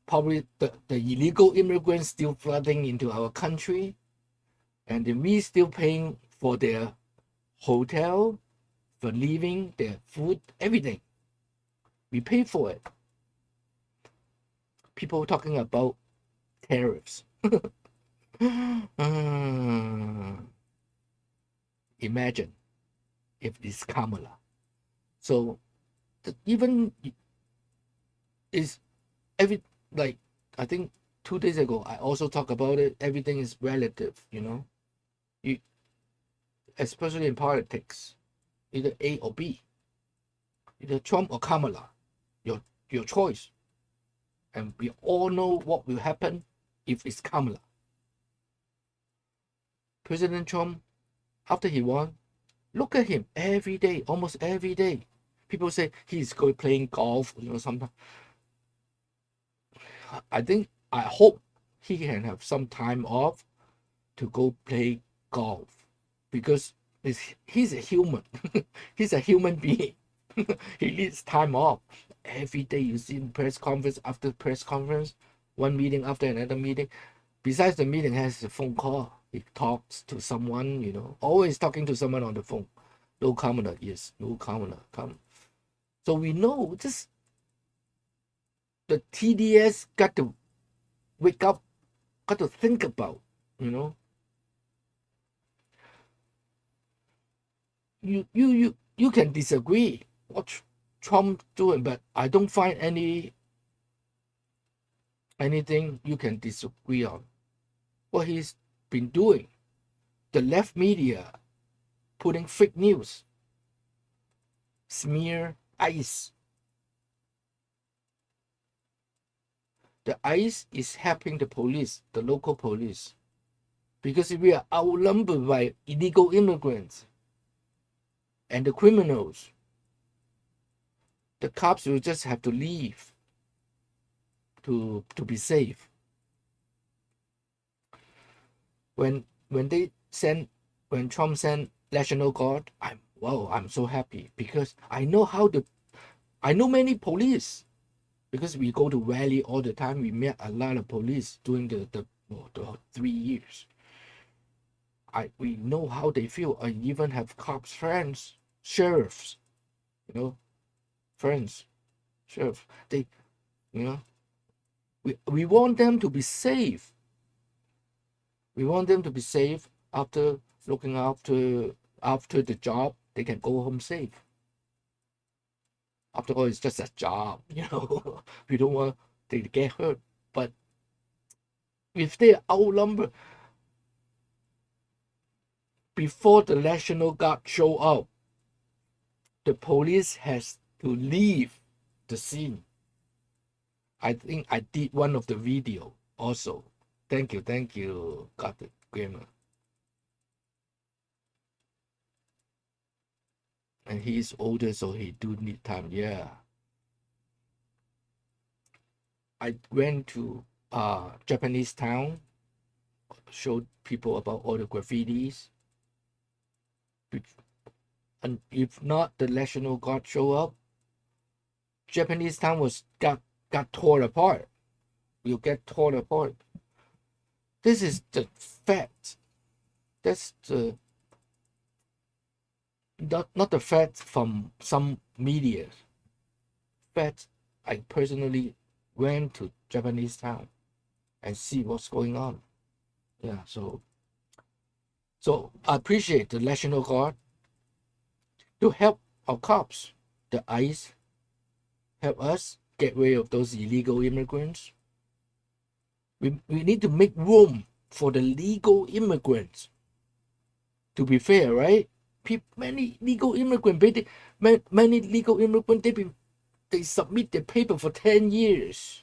Speaker 2: Probably the illegal immigrants still flooding into our country, and then we still paying for their hotel, for living, their food, everything. We pay for it. People talking about tariffs. Imagine if it's Kamala. So even is like I think 2 days ago I also talked about it. Everything is relative, you especially in politics, either A or B, either Trump or Kamala, your choice. And we all know what will happen if it's Kamala. President Trump, after he won, look at him every day, almost every day. People say he's going playing golf, sometimes. I hope he can have some time off to go play golf, because he's a human. He's a human being. He needs time off. Every day you see press conference after press conference, one meeting after another meeting. Besides the meeting, has a phone call. He talks to someone, always talking to someone on the phone. No Kamala, yes, no Kamala, come. So we know this. The TDS got to wake up, got to think about, You can disagree what Trump doing, but I don't find anything you can disagree on. What he's been doing, the left media putting fake news, smear ICE. The ICE is helping the police, the local police, because we are outnumbered by illegal immigrants and the criminals. The cops will just have to leave to be safe. When Trump sent National Guard, I'm so happy, because I know many police, because we go to rally all the time. We met a lot of police during the 3 years. We know how they feel. I even have cops friends, sheriffs, friends, sheriffs. They, we want them to be safe. We want them to be safe after looking after the job. They can go home safe. After all, it's just a job, We don't want they to get hurt. But if they outnumber before the National Guard show up, the police has to leave the scene. I think I did one of the video also. Thank you, got it, Gamer. And he's older, so he do need time. Yeah. I went to Japanese town, showed people about all the graffitis. And if not the National Guard show up, Japanese town got torn apart. You get torn apart. This is the fact. That's the not the fact from some media. Fact, I personally went to Japanese town and see what's going on. Yeah, so I appreciate the National Guard to help our cops, the ICE, help us get rid of those illegal immigrants. We need to make room for the legal immigrants. To be fair, right? Many legal immigrants, they submit their paper for 10 years.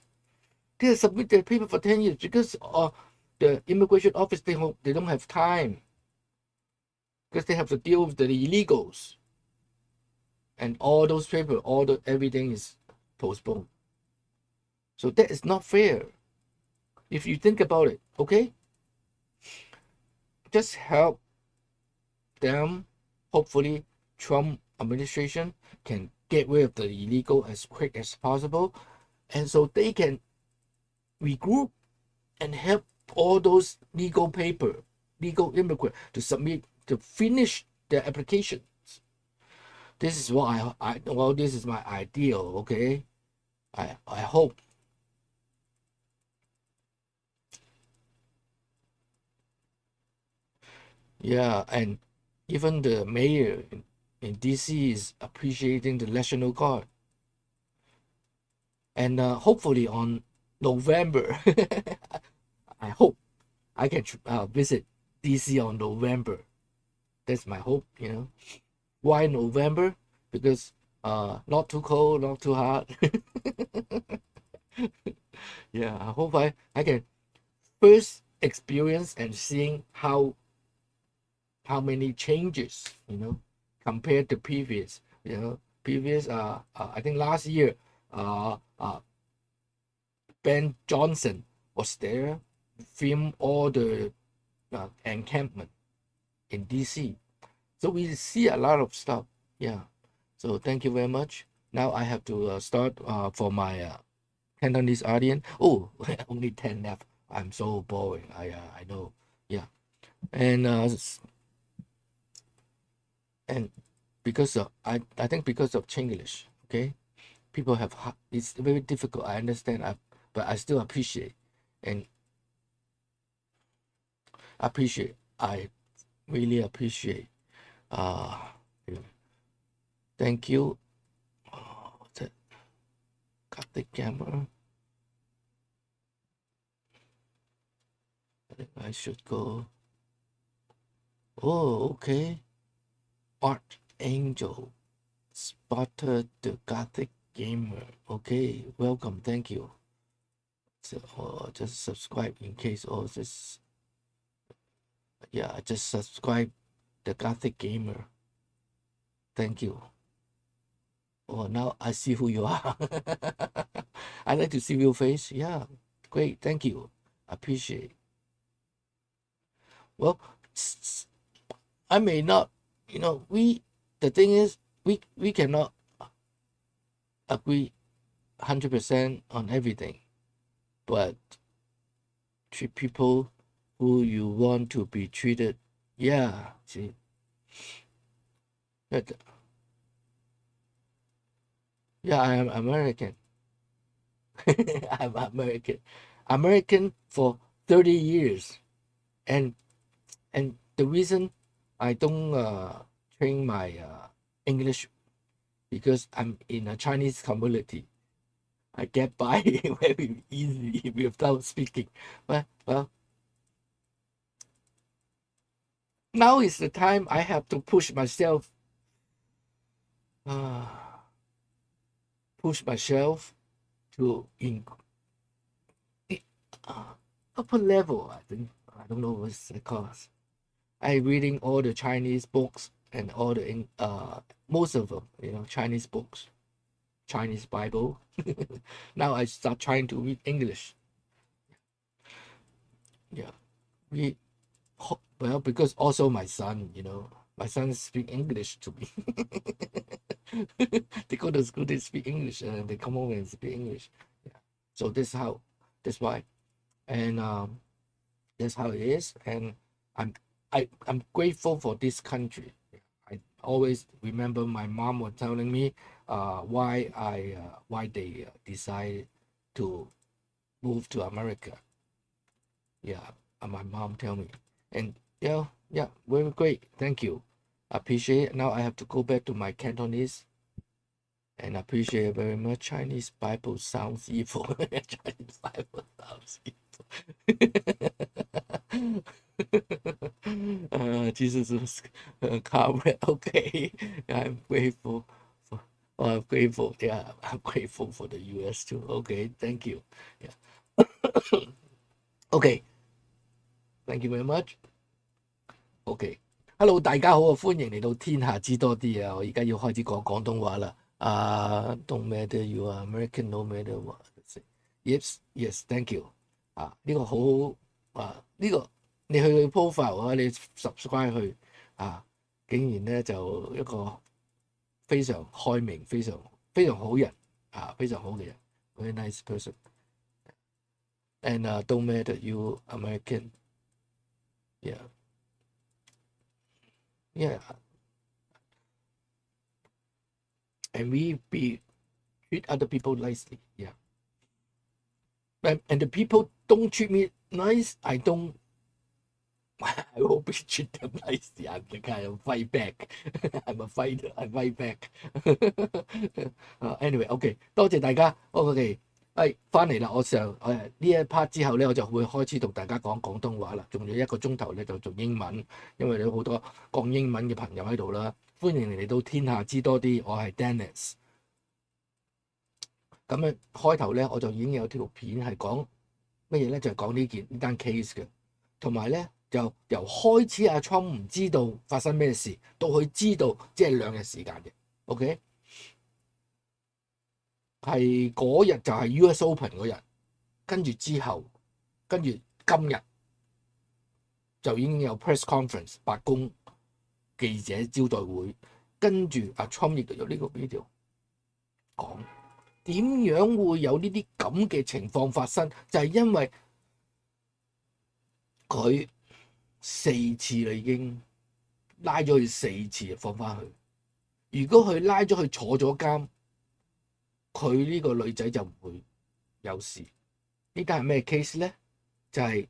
Speaker 2: They submit their paper for 10 years because the immigration office, they don't have time. Because they have to deal with the illegals. And all those papers, everything is postponed. So that is not fair. If you think about it, okay? Just help them. Hopefully, Trump administration can get rid of the illegal as quick as possible. And so they can regroup and help all those legal immigrants to finish their applications. This is what this is my ideal, okay? I hope. Yeah, and even the mayor in DC is appreciating the National Guard. And hopefully on November, I hope I can visit DC on November. That's my hope, you know. Why November? Because not too cold, not too hot. Yeah, I hope I can first experience and seeing how many changes, you know, compared to previous, you know, I think last year, Ben Johnson was there, filmed all the encampment in DC. So we see a lot of stuff. Yeah. So thank you very much. Now I have to start for my Cantonese audience. Oh, only 10 left. I'm so boring. I know. Yeah. And because of I think because of Chinglish, okay, people have it's very difficult. I understand, but I still appreciate and appreciate. I really appreciate. Thank you. What's that? Got the camera. I think I should go. Oh, okay. Archangel spotted the Gothic gamer. Okay, welcome. Thank you. So just subscribe in case all this. Yeah, I just subscribe the Gothic gamer. Thank you. Oh, now I see who you are. I like to see your face. Yeah, great. Thank you. Appreciate. Well, I may not. You know, the thing is, we cannot agree 100% on everything, but treat people who you want to be treated. Yeah, see. Yeah, I am American. I'm American. American for 30 years. And the reason I don't train my English because I'm in a Chinese community. I get by very easily without speaking. Well, now is the time I have to push myself to upper level. I don't know what's it called. I'm reading all the Chinese books and all the most of them, Chinese books, Chinese Bible. Now I start trying to read English. Yeah, well, because also my son, my son speak English to me. They go to school, they speak English, and they come home and speak English. Yeah. So that's why, and that's how it is. And I'm grateful for this country. I always remember my mom was telling me why they decided to move to America. Yeah, my mom tell me, and yeah, very great. Thank you. Appreciate it. Now I have to go back to my Cantonese, and appreciate it very much. Chinese Bible sounds evil. Chinese Bible sounds evil. Jesus was covered. Okay, I'm grateful. I'm grateful. Yeah, I'm grateful for the US too. Okay, thank you. Yeah. Okay, thank you very much. Okay.Hello， 大家好啊！歡迎嚟到天下知多啲啊！我而家要開始講廣東話啦。Don't matter you are American, no matter what. Yes, thank you. 呢個好呢個你去 profile 啊，你 subscribe 去竟然咧就一個非常開明、非常好人非常好嘅人 ，very nice person. And don't matter you American, yeah.Yeah, and we treat other people nicely. Yeah, and the people don't treat me nice. I hope we treat them nicely. I'm the kind of fight back. I'm a fighter. I fight back. Anyway, OK， 多謝大家。OK。翻嚟啦！我呢一 part 之後咧，我就會開始同大家講廣東話啦。仲有1個鐘頭咧就做英文，因為有好多講英文嘅朋友喺度啦。歡迎嚟到天下知多啲，我係 Dennis。咁咧開頭咧我就已經有條片係講乜嘢咧，就係講呢單 case 嘅，同埋咧就由開始阿 Trump 唔知道發生咩事，到佢知道即係2日時間嘅。OK。係嗰日就係 US Open 嗰日，跟住今日就已經有 press conference 白宮記者招待會，跟住阿 Trump 亦都有呢個 video 講點樣會有呢啲咁嘅情況發生，就係因為佢4次啦，已經拉咗佢4次放翻去。如果佢拉咗佢坐咗監，佢呢個女仔就唔會有事。呢單係咩 case 咧？就係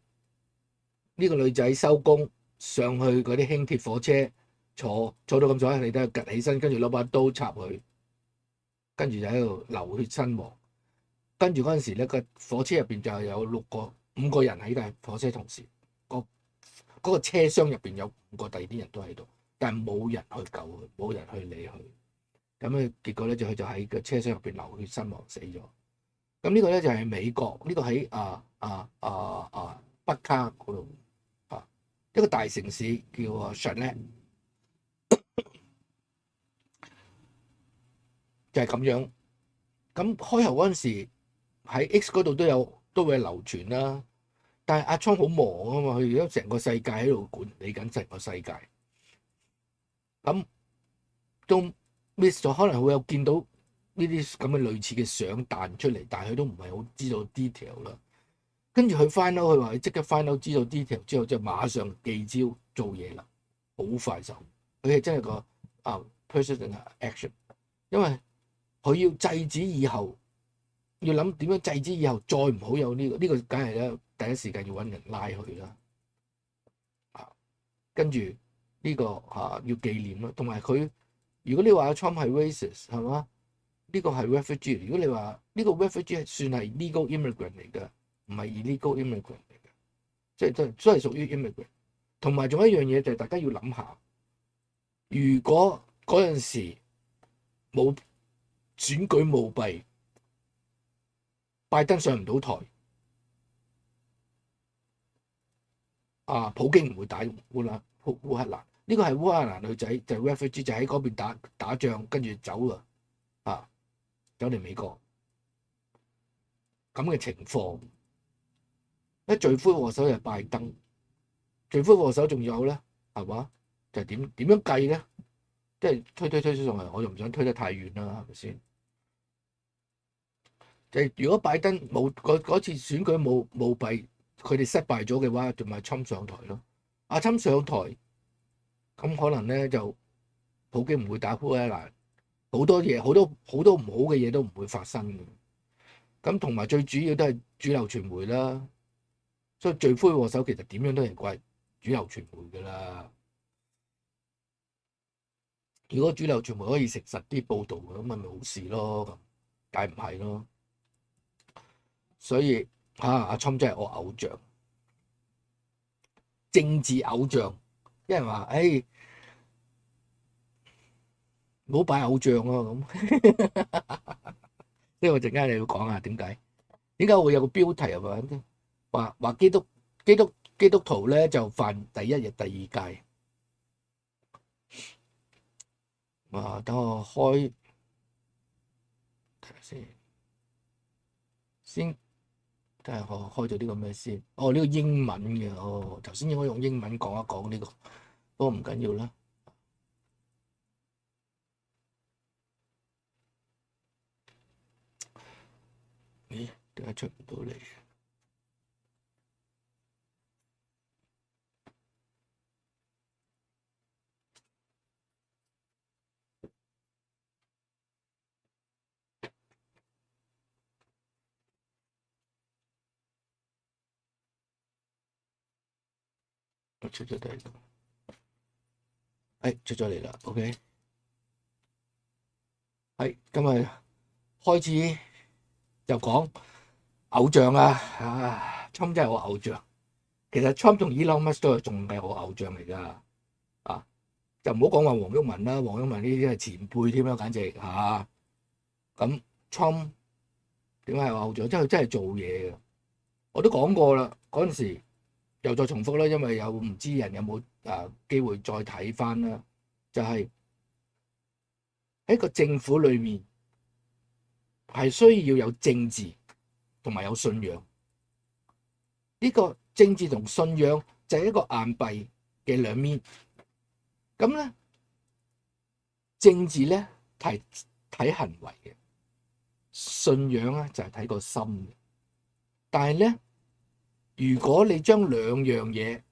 Speaker 2: 呢個女仔收工上去嗰啲輕鐵火車坐到咁上下，你睇佢趌起身，跟住攞把刀插佢，跟住就喺度流血身亡。跟住嗰陣時咧，個火車入邊就有5個人喺度，火車同時嗰個車廂入邊有5個第二啲人都喺度，但係冇人去救佢，冇人去理佢。咁咧結果咧佢就喺個車廂入邊流血身亡死咗。咁呢個咧就係美國，呢個喺北卡嗰度一個大城市叫Charlotte，就係咁樣。咁開頭嗰陣時喺 X 嗰度都會流傳啦，但係阿昌好忙啊嘛，佢而家成個世界喺度管理緊成個世界，咁都 miss 咗，可能會有見到呢啲咁嘅類似嘅相彈出嚟，但係佢都唔係好知道 detail 啦。跟住佢 find out，佢話佢即刻 find out知道 detail 之後，就馬上記招做嘢啦，好快手。佢係真係個personal action， 因為佢要制止以後，要諗點樣制止以後再唔好有呢個梗係咧第一時間要揾人拉佢啦。跟住呢個要紀念啦，同埋佢如果你話阿 Trump 係 racist 係嘛？呢個係 refugee。如果你話呢個 refugee 算係 legal immigrant 嚟嘅，唔係 illegal immigrant 嚟嘅，即係都係屬於 immigrant。同埋仲有一樣嘢就係大家要諗下，如果嗰陣時冇選舉舞弊，拜登上唔到台，普京唔會打烏克蘭。呢個係烏克蘭女仔，就係 refugee，就喺嗰邊打仗，跟住走走嚟美國咁嘅情況。罪魁禍首就係拜登，罪魁禍首仲有咧，係嘛？就係點樣計咧？即係推上嚟，我又唔想推得太遠啦，係咪先？就係如果拜登冇嗰次選舉冇舞弊，佢哋失敗咗嘅話，就咪侵上台咯。侵上台，咁可能咧就普京唔會打烏克蘭，好多嘢好多唔好嘅嘢都唔會發生嘅。咁同埋最主要都係主流傳媒啦，所以罪魁禍首其實點樣都係怪主流傳媒㗎啦。如果主流傳媒可以誠實啲報導，咁咪冇事咯，但係唔係咯。所以阿侵真係我偶像，政治偶像。有人話：唔好擺偶像咯咁。呢個陣間你要講下點解會有個標題係嘛？話基督徒咧就犯第一日第二屆。等我開睇下先睇下我開咗呢個咩先？呢個英文嘅，頭先應該用英文講一講呢個，不過唔緊要啦。點解出唔到嚟？我出咗第二個，出咗嚟啦。OK， 今日開始就講偶像啊，Trump 真係我偶像。其實 Trump 同 Elon Musk 都係仲係我偶像嚟㗎。就唔好講話黃毓民啦，黃毓民呢啲係前輩添啦，簡直咁 Trump 點解係我偶像？即係佢真係做嘢嘅。我都講過啦，嗰陣時。又再重複啦，因為有唔知人有冇機會再睇翻啦。就係喺個政府裏面係需要有政治同埋有信仰。呢個政治同信仰就係一個硬幣嘅兩面。咁咧，政治咧睇行為嘅，信仰咧就係睇個心嘅。但係咧，如果你將兩樣嘢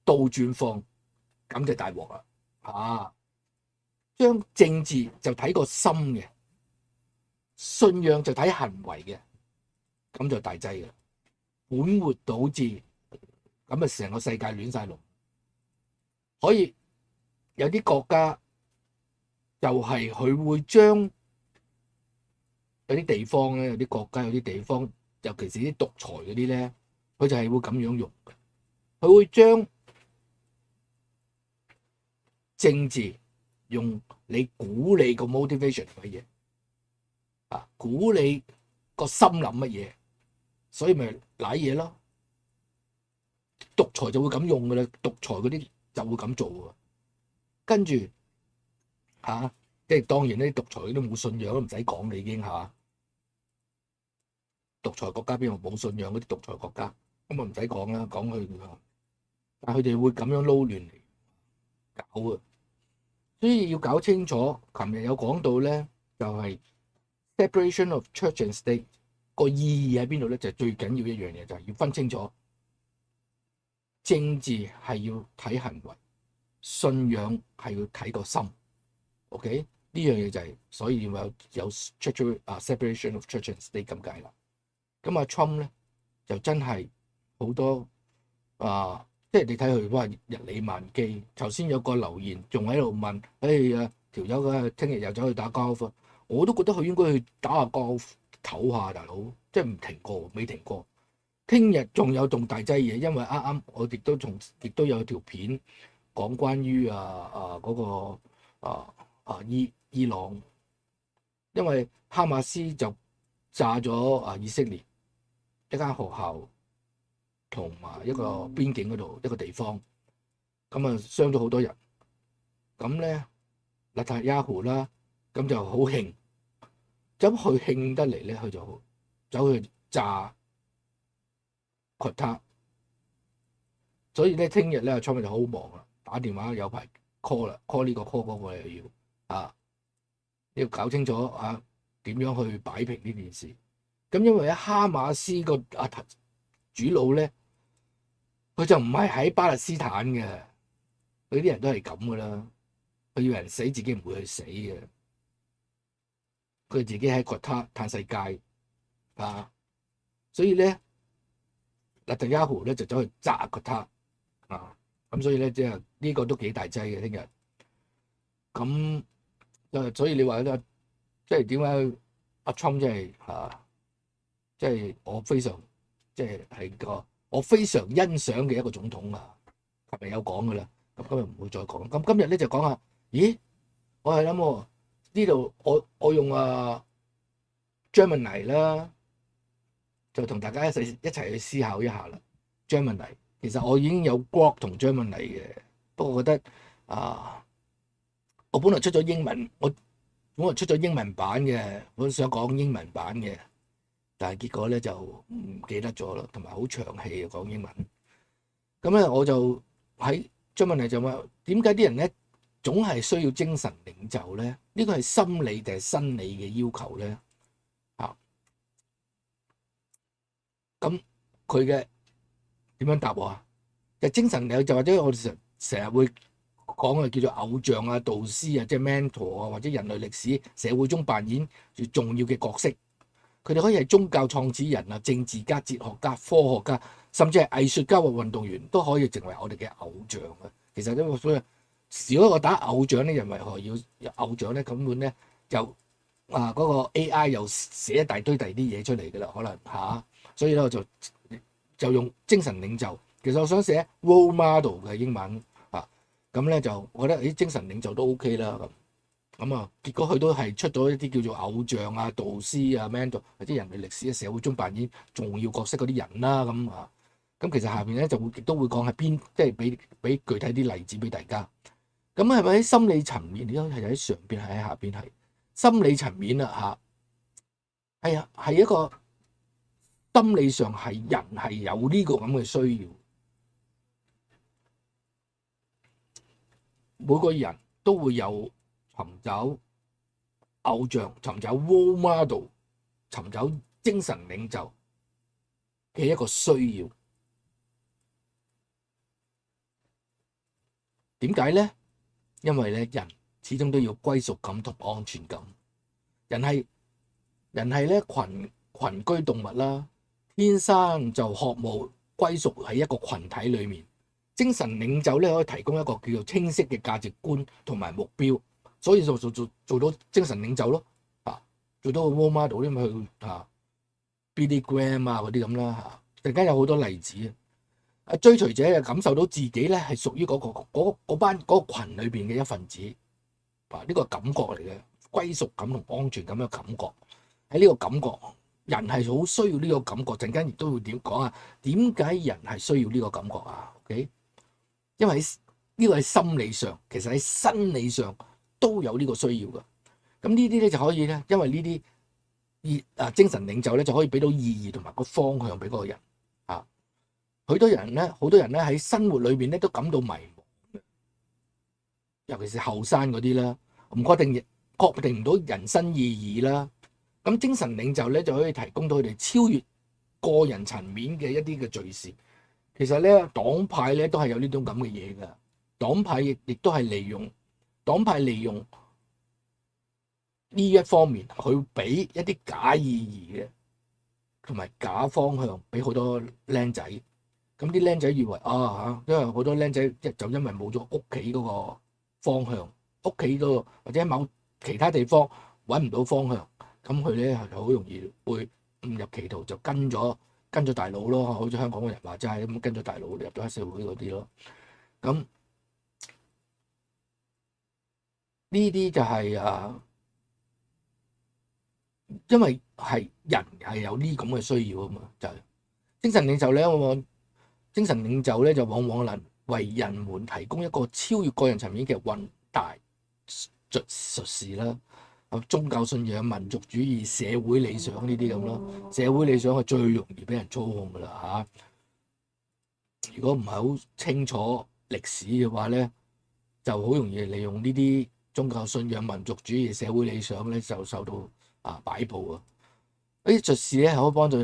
Speaker 2: 倒轉放，咁就大鑊啦！將政治就睇個心嘅，信仰就睇行為嘅，咁就大劑嘅，本末倒置，咁啊成個世界亂晒龍。可以有啲國家就係佢會將有啲地方咧，有啲國家有啲地方，尤其是啲獨裁嗰啲咧。佢就係會咁樣用嘅，佢會將政治用你估你個 motivation 係乜嘢，估你個心諗乜嘢，所以咪賴嘢咯。獨裁就會咁用嘅啦，獨裁嗰啲就會咁做嘅。跟住即係當然呢啲獨裁都冇信仰都唔使講，你已經獨裁國家邊度冇信仰嗰啲獨裁國家？咁啊唔使講啦，講佢，但係佢哋會咁樣撈亂嚟搞啊，所以要搞清楚。琴日有講到咧，就係 separation of church and state 個意義喺邊度咧？就係最緊要一樣嘢，就係要分清楚政治係要睇行為，信仰係要睇個心。OK， 呢樣嘢就係所以要有 separation of church and state 咁解啦。咁阿 Trump 咧就真係好多即係你睇佢哇日理萬機。頭先有個留言仲喺度問，條友聽日又走去打高爾夫，我都覺得佢應該去打下高爾夫唞下，大佬，即係唔停過，未停過。聽日仲有重大劑嘢，因為啱啱我亦都有條片講關於嗰個伊朗，因為哈馬斯就炸咗以色列一間學校同埋一個邊境嗰度一個地方，咁啊傷咗好多人。咁咧內塔尼亞胡啦，咁就好興，咁佢興得嚟咧，佢就走去炸括他，所以咧聽日咧阿川就好忙啦，打電話有排 call 啦 ，call 呢個 call 嗰個又要搞清楚點樣去擺平呢件事。咁因為喺哈馬斯個主腦咧，佢就唔係喺巴勒斯坦嘅，佢啲人都係咁噶啦，佢要人死自己唔會去死嘅，佢自己喺括他嘆世界所以咧。內塔尼亞胡咧就走去炸括他咁所以咧即係呢個都幾大劑嘅聽日。咁所以你話咧，即係點解阿 Trump 即係我非常即係係個我非常欣賞嘅一個總統啊，琴日有講噶啦，咁今日唔會再講。咁今日咧就講下，咦？我係諗呢度我用Gemini 啦。就同大家一齊去思考一下啦。Gemini 其實我已經有 Grok 同 Gemini 嘅，不過我覺得我本來出咗英文，我本來出咗英文版嘅，我想講英文版嘅，但係結果咧就唔記得咗啦，同埋好長氣講英文。咁咧我就喺 Gemini 就話，點解啲人咧總係需要精神領袖咧？呢個係心理定係生理嘅要求咧？咁佢嘅點樣答我啊？就精神領袖或者我哋成日會講嘅叫做偶像導師即係 mentor 或者人類歷史社會中扮演住重要嘅角色。佢哋可以係宗教創始人政治家、哲學家、科學家，甚至係藝術家或運動員都可以成為我哋嘅偶像啊！其實呢所以如果我打偶像咧，人為何要偶像咧？根本咧就嗰個 AI 又寫一大堆第二啲嘢出嚟㗎啦，可能所以咧我就用精神領袖。其實我想寫 role model 嘅英文咁咧就我覺得精神領袖都 OK 啦咁結果佢都係出咗一啲叫做偶像導師mentor 或者人類歷史嘅社會中扮演重要角色嗰啲人啦咁其實下邊咧就亦都會講係邊，即係俾具體啲例子俾大家。咁係咪喺心理層面？你係喺上邊，係喺下邊，係心理層面係一個。心理上係人係有呢個咁嘅需要，每個人都會有尋找偶像、尋找 role model、尋找精神領袖嘅一個需要。點解咧？因為咧人始終都要歸屬感同安全感。人係咧群居動物啦。天生就渴慕歸屬喺一個群體裏面，精神領袖咧可以提供一個叫做清晰嘅價值觀同埋目標，所以就做到精神領袖咯，做到個 role model 咧，咪去Billy Graham 嗰啲咁啦，突然間有好多例子追隨者就感受到自己咧係屬於嗰班嗰個群裏邊嘅一份子，呢個感覺嚟嘅歸屬感同安全感嘅感覺。喺呢個感覺。人係好需要呢個感覺，陣間亦都會點講點解人係需要呢個感覺？OK， 因為呢個係心理上，其實喺生理上都有呢個需要嘅。咁呢啲咧就可以咧，因為呢啲精神領袖咧就可以俾到意義同埋個方向俾嗰個人好多人咧喺生活裏邊咧都感到迷茫，尤其是後生嗰啲啦，唔確定唔到人生意義啦。咁精神領袖咧就可以提供到佢哋超越個人層面嘅一啲嘅敘事。其實咧黨派咧都係有呢種咁嘅嘢㗎。黨派亦都係利用呢一方面去俾一啲假意義嘅同埋假方向俾好多僆仔。咁啲僆仔以為因為好多僆仔就因為冇咗屋企嗰個方向，屋企嗰個或者喺某其他地方揾唔到方向，咁佢咧係好容易會誤入歧途，就跟咗大佬咯，好似香港嘅人話齋咁，跟咗大佬入咗黑社會嗰啲咯。咁呢啲就係因為係人係有呢咁嘅需要啊嘛，就係精神領袖咧，精神領袖咧就往往能為人們提供一個超越個人層面嘅宏大術士啦，宗教信仰、民族主義、社會理想呢啲咁咯。社會理想係最容易俾人操控噶啦嚇。如果唔係好清楚歷史嘅話咧，就好容易利用呢啲宗教信仰、民族主義、社會理想咧，就受到擺佈啊！呢啲術士咧係可以幫助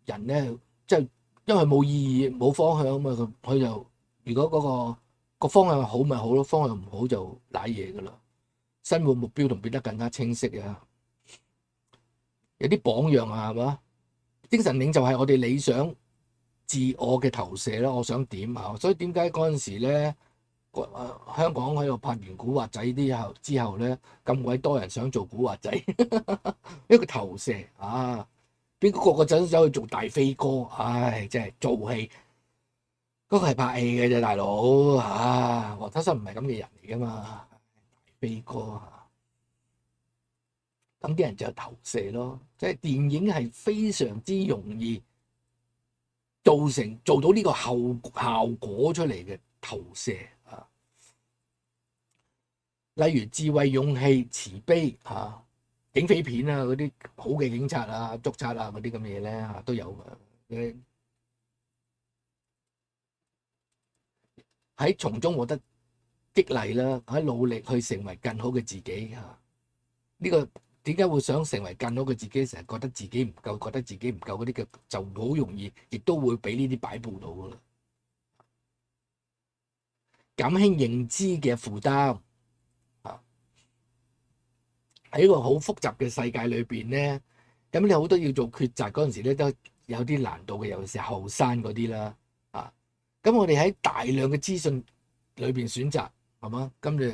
Speaker 2: 人咧，即係因為冇意義、冇方向啊嘛。佢就如果嗰個方向好咪好咯，方向唔好就瀨嘢噶啦。生活目標同變得更加清晰啊！有啲榜樣啊，係嘛？精神領袖係我哋理想自我嘅投射啦。我想點啊？所以點解嗰陣時咧，香港喺度拍完古惑仔之後咧，咁鬼多人想做古惑仔，一個投射啊！邊個個陣走去做大飛哥？唉，真係做戲，嗰個係拍戲嘅啫，大佬啊！黃秋生唔係咁嘅人嚟噶嘛。飛哥咁啲人就投射咯，即係電影係非常之容易做到呢個效果出嚟嘅投射啊。例如智慧、勇氣、慈悲警匪片啊，嗰啲好嘅警察啊、捉賊啊嗰啲咁嘅嘢咧都有嘅，喺從中獲得激勵啦，喺努力去成為更好嘅自己嚇。呢個點解會想成為更好嘅自己？成日覺得自己唔夠，嗰啲嘅就好容易，亦都會俾呢啲擺佈到噶啦。減輕認知嘅負擔嚇，喺一個好複雜嘅世界裏邊咧，咁你好多要做抉擇嗰陣時咧，都有啲難度嘅，尤其是後生嗰啲啦啊。咁我哋喺大量嘅資訊裏邊選擇。係嘛？跟住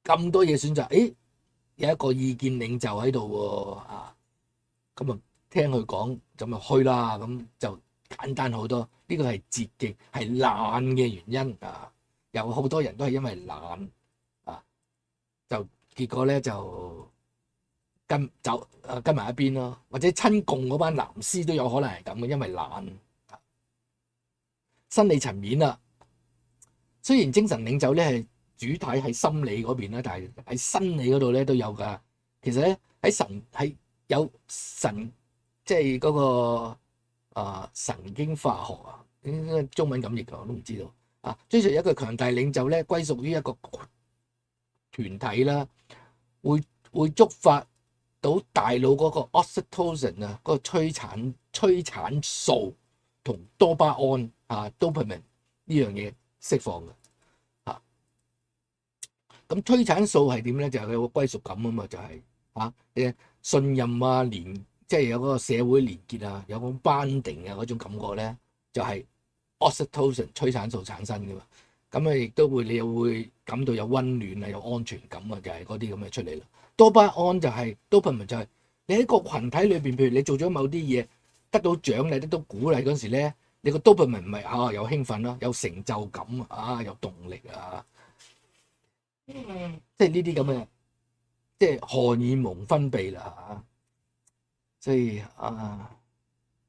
Speaker 2: 咁多嘢選擇，有一個意見領袖喺度喎，咁啊聽佢講就咪去啦，咁就簡單好多。呢個係捷徑，係懶嘅原因啊！有好多人都係因為懶就結果咧就跟埋一邊咯，或者親共嗰班藍絲都有可能係咁嘅，因為懶。心理層面啊。雖然精神領袖咧係主體喺心理嗰邊啦，但係喺生理嗰度咧都有㗎。其實咧喺有神，即係嗰個神經化學啊，應該中文咁譯㗎，我都唔知道啊。追隨一個強大領袖咧，歸屬於一個團體啦，會觸發到大腦嗰個 oxytocin 啊，嗰個催產素同多巴胺dopamine 呢樣嘢釋放嘅嚇。咁催產素係點咧？就係佢有個歸屬感啊嘛，就係信任啊，即係有嗰個社會連結啊，有種班定啊嗰種感覺咧，就係 oxytocin 催產素產生嘅嘛。咁啊，亦都你又會感到有溫暖啊，有安全感啊，就係嗰啲咁嘅出嚟啦。多巴胺就係 dopamine，就係你喺個群體裏邊，譬如你做咗某啲嘢，得到獎勵、得到鼓勵嗰陣時咧，你個 dopamine 唔係有興奮啦，有成就感有動力啊，即係呢啲咁嘅，即係荷爾蒙分泌啦嚇。所以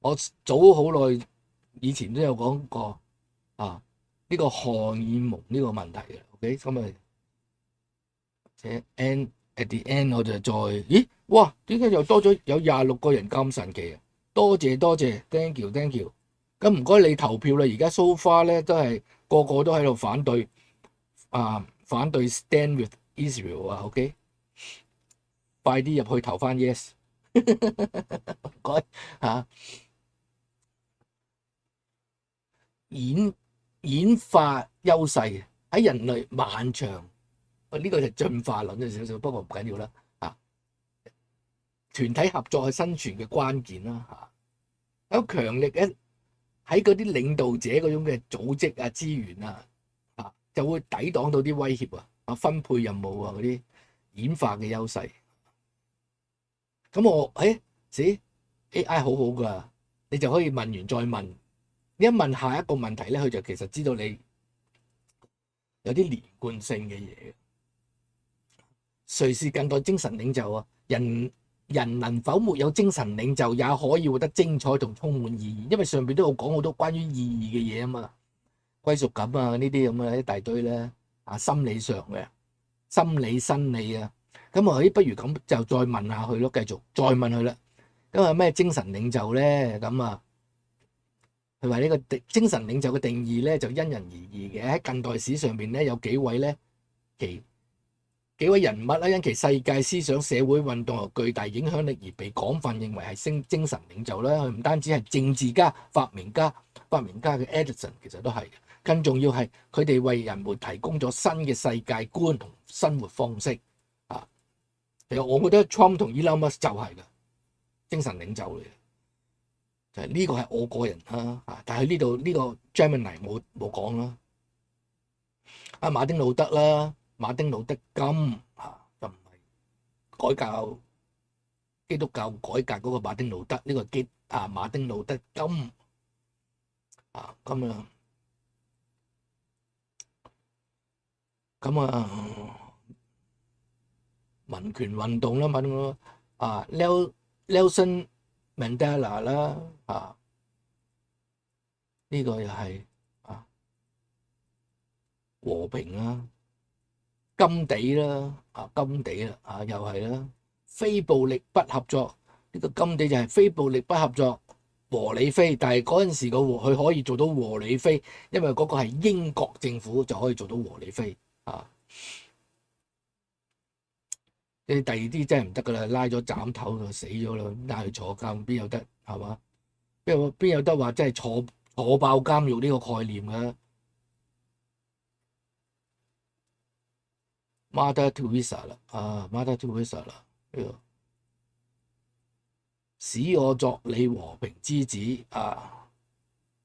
Speaker 2: 我早好耐以前都有講過呢個荷爾蒙呢個問題嘅 ，OK， 咁啊，且 end at the end 我就再哇，點解又多咗有26個人咁神奇啊？多謝 ，thank you。咁唔該你投票啦，而家 so far 咧都係個個都喺度反對反對 stand with Israel 啊 ，OK， 快啲入去投翻 yes， 唔該嚇。演化優勢喺人類漫長，呢個就進化論咗少少，不過唔緊要啦。團體合作係生存嘅關鍵啦。有強力嘅喺嗰啲領導者嗰種嘅組織資源就會抵擋到啲威脅分配任務嗰啲演化嘅優勢。咁我AI 好好噶，你就可以問完再問，一問下一個問題咧，佢就其實知道你有啲連貫性嘅嘢。誰是近代精神領袖啊？人能否沒有精神領袖，也可以活得精彩同充滿意義？因為上邊都有講好多關於意義嘅嘢啊嘛，歸屬感啊呢啲咁嘅一大堆咧，心理上嘅心理生理啊，咁不如咁就再問下佢咯，繼續再問佢啦。咁啊咩精神領袖咧？咁啊，佢話呢個精神領袖嘅定義咧就因人而異嘅。喺近代史上邊咧有幾位咧幾位人物啦，因其世界思想、社會運動有巨大影響力而被廣泛認為係精神領袖啦。佢唔單止係政治家、發明家嘅 Edison 其實都係，更重要係佢哋為人們提供咗新嘅世界觀同生活方式啊。其實我覺得 Trump 同 Elon Musk 就係嘅精神領袖嚟嘅，就係呢個係我個人啦。但係呢個 Gemini 冇講啦。馬丁路德啦。馬丁路德金就唔係改革基督教改革嗰個馬丁路德，呢個馬丁路德金咁民權運動啦，馬丁路德Nelson Mandela 啦呢個又係和平啦。甘地啦，又係啦，非暴力不合作，呢個甘地就係非暴力不合作和理非，但係嗰陣時佢可以做到和理非，因為嗰個係英國政府就可以做到和理非你第二啲真係唔得噶啦，拉咗斬頭就死咗啦，拉去坐監邊有得係嘛？邊有得話真係坐爆監獄呢個概念㗎？Mother Teresa 啦，Mother Teresa 啦，呢個使我作你和平之子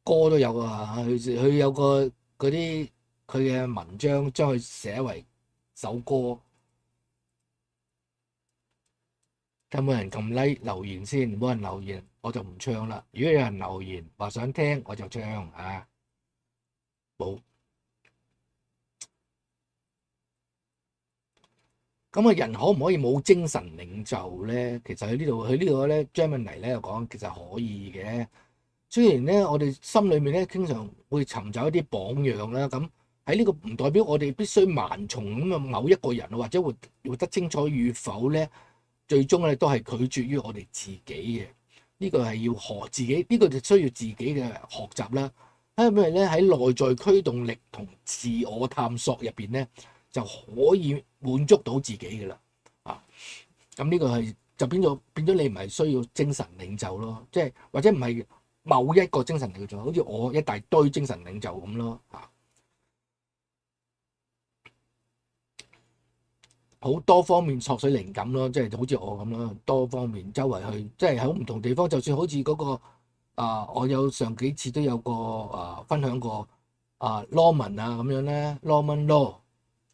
Speaker 2: 歌都有佢有個嗰啲佢嘅文章將佢寫為首歌。有冇人撳 like 留言先？冇人留言我就唔唱啦。如果有人留言話想聽我就唱冇。咁人可唔可以冇精神領袖咧？其實佢呢度咧 Gemini 咧又講其實可以嘅。雖然咧我哋心裏面咧經常會尋找一啲榜樣啦，咁喺呢個唔代表我哋必須盲從咁某一個人或者活得精彩與否咧，最終咧都係取決於我哋自己嘅。呢個係要學自己，呢個就需要自己嘅學習啦。因為咧喺內在驅動力同自我探索入邊咧，就可以滿足到自己嘅啦，咁呢個係就變咗你唔係需要精神領袖咯，即係或者唔係某一個精神領袖，好似我一大堆精神領袖咁咯，好多方面索取靈感咯，即係好似我咁咯，多方面周圍去，即係喺唔同地方，就算好似嗰個我有上幾次都有個分享過Norman 咁樣咧 ，Norman Law。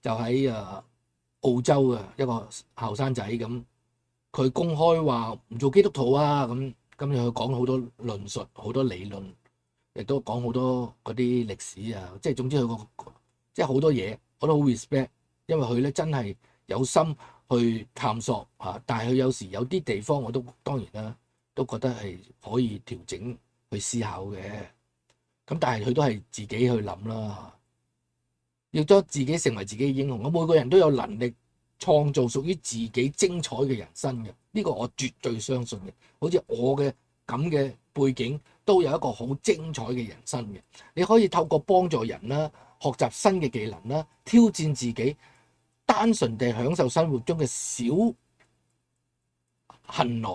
Speaker 2: 就喺澳洲嘅一個後生仔咁，佢公開話唔做基督徒咁佢講好多論述，好多理論，亦都講好多嗰啲歷史即係總之佢即係好多嘢，我都好 respect，因為佢咧真係有心去探索但係佢有時有啲地方我都當然啦，都覺得係可以調整去思考嘅，咁但係佢都係自己去諗啦。要將自己成為自己嘅英雄，我每個人都有能力創造屬於自己精彩嘅人生嘅，呢個我絕對相信嘅。好似我嘅咁嘅背景，都有一個好精彩嘅人生嘅。你可以透過幫助人啦，學習新嘅技能啦，挑戰自己，單純地享受生活中嘅小幸來